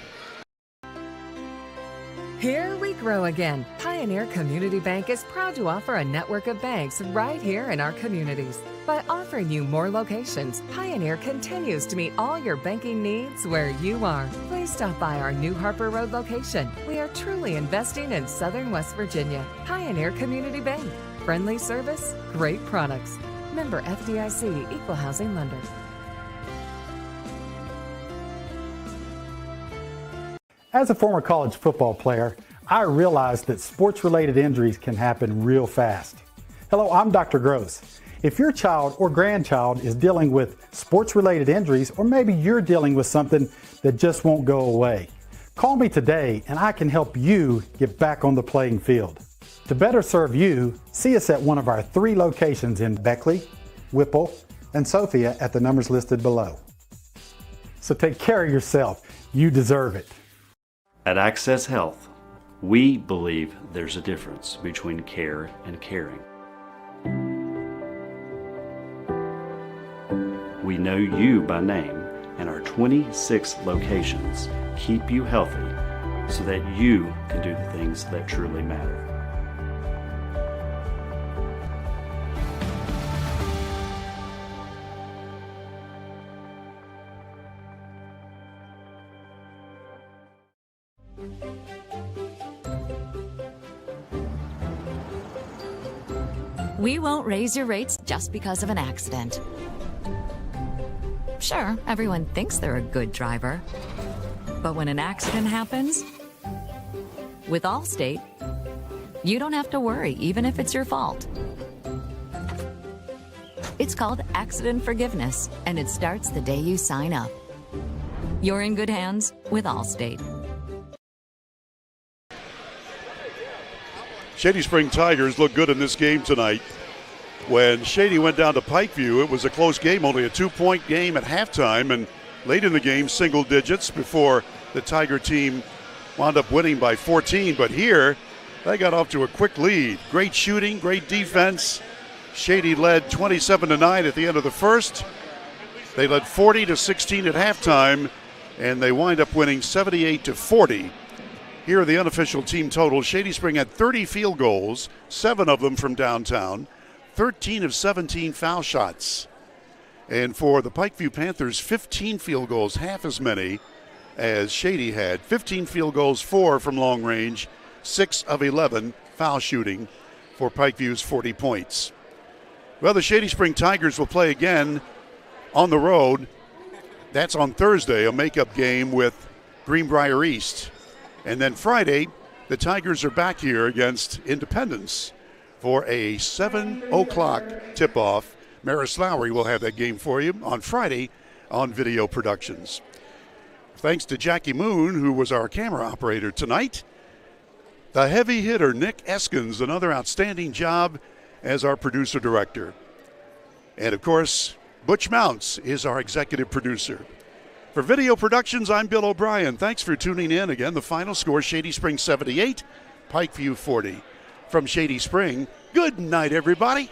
Here we grow again. Pioneer Community Bank is proud to offer a network of banks right here in our communities. By offering you more locations, Pioneer continues to meet all your banking needs where you are. Please stop by our new Harper Road location. We are truly investing in Southern West Virginia. Pioneer Community Bank. Friendly service, great products. Member FDIC, Equal Housing Lender.
As a former college football player, I realized that sports-related injuries can happen real fast. Hello, I'm Dr. Gross. If your child or grandchild is dealing with sports-related injuries, or maybe you're dealing with something that just won't go away, call me today and I can help you get back on the playing field. To better serve you, see us at one of our 3 locations in Beckley, Whipple, and Sophia at the numbers listed below. So take care of yourself. You deserve it.
At Access Health, we believe there's a difference between care and caring. We know you by name, and our 26 locations keep you healthy so that you can do the things that truly matter.
We won't raise your rates just because of an accident. Sure, everyone thinks they're a good driver. But when an accident happens, with Allstate, you don't have to worry, even if it's your fault. It's called accident forgiveness, and it starts the day you sign up. You're in good hands with Allstate.
Shady Spring Tigers look good in this game tonight. When Shady went down to Pikeview, it was a close game, only a 2-point game at halftime, and late in the game, single digits before the Tiger team wound up winning by 14. But here, they got off to a quick lead. Great shooting, great defense. Shady led 27-9 at the end of the first. They led 40-16 at halftime, and they wind up winning 78-40. Here are the unofficial team totals. Shady Spring had 30 field goals, 7 of them from downtown, 13 of 17 foul shots. And for the Pikeview Panthers, 15 field goals, half as many as Shady had. 15 field goals, 4 from long range, 6 of 11 foul shooting for Pikeview's 40 points. Well, the Shady Spring Tigers will play again on the road. That's on Thursday, a makeup game with Greenbrier East. And then Friday, the Tigers are back here against Independence for a 7 o'clock tip-off. Maris Lowry will have that game for you on Friday on Video Productions. Thanks to Jackie Moon, who was our camera operator tonight. The heavy hitter, Nick Eskins, another outstanding job as our producer-director. And, of course, Butch Mounts is our executive producer. For Video Productions, I'm Bill O'Brien. Thanks for tuning in. Again, the final score, Shady Spring 78, Pikeview 40. From Shady Spring, good night, everybody.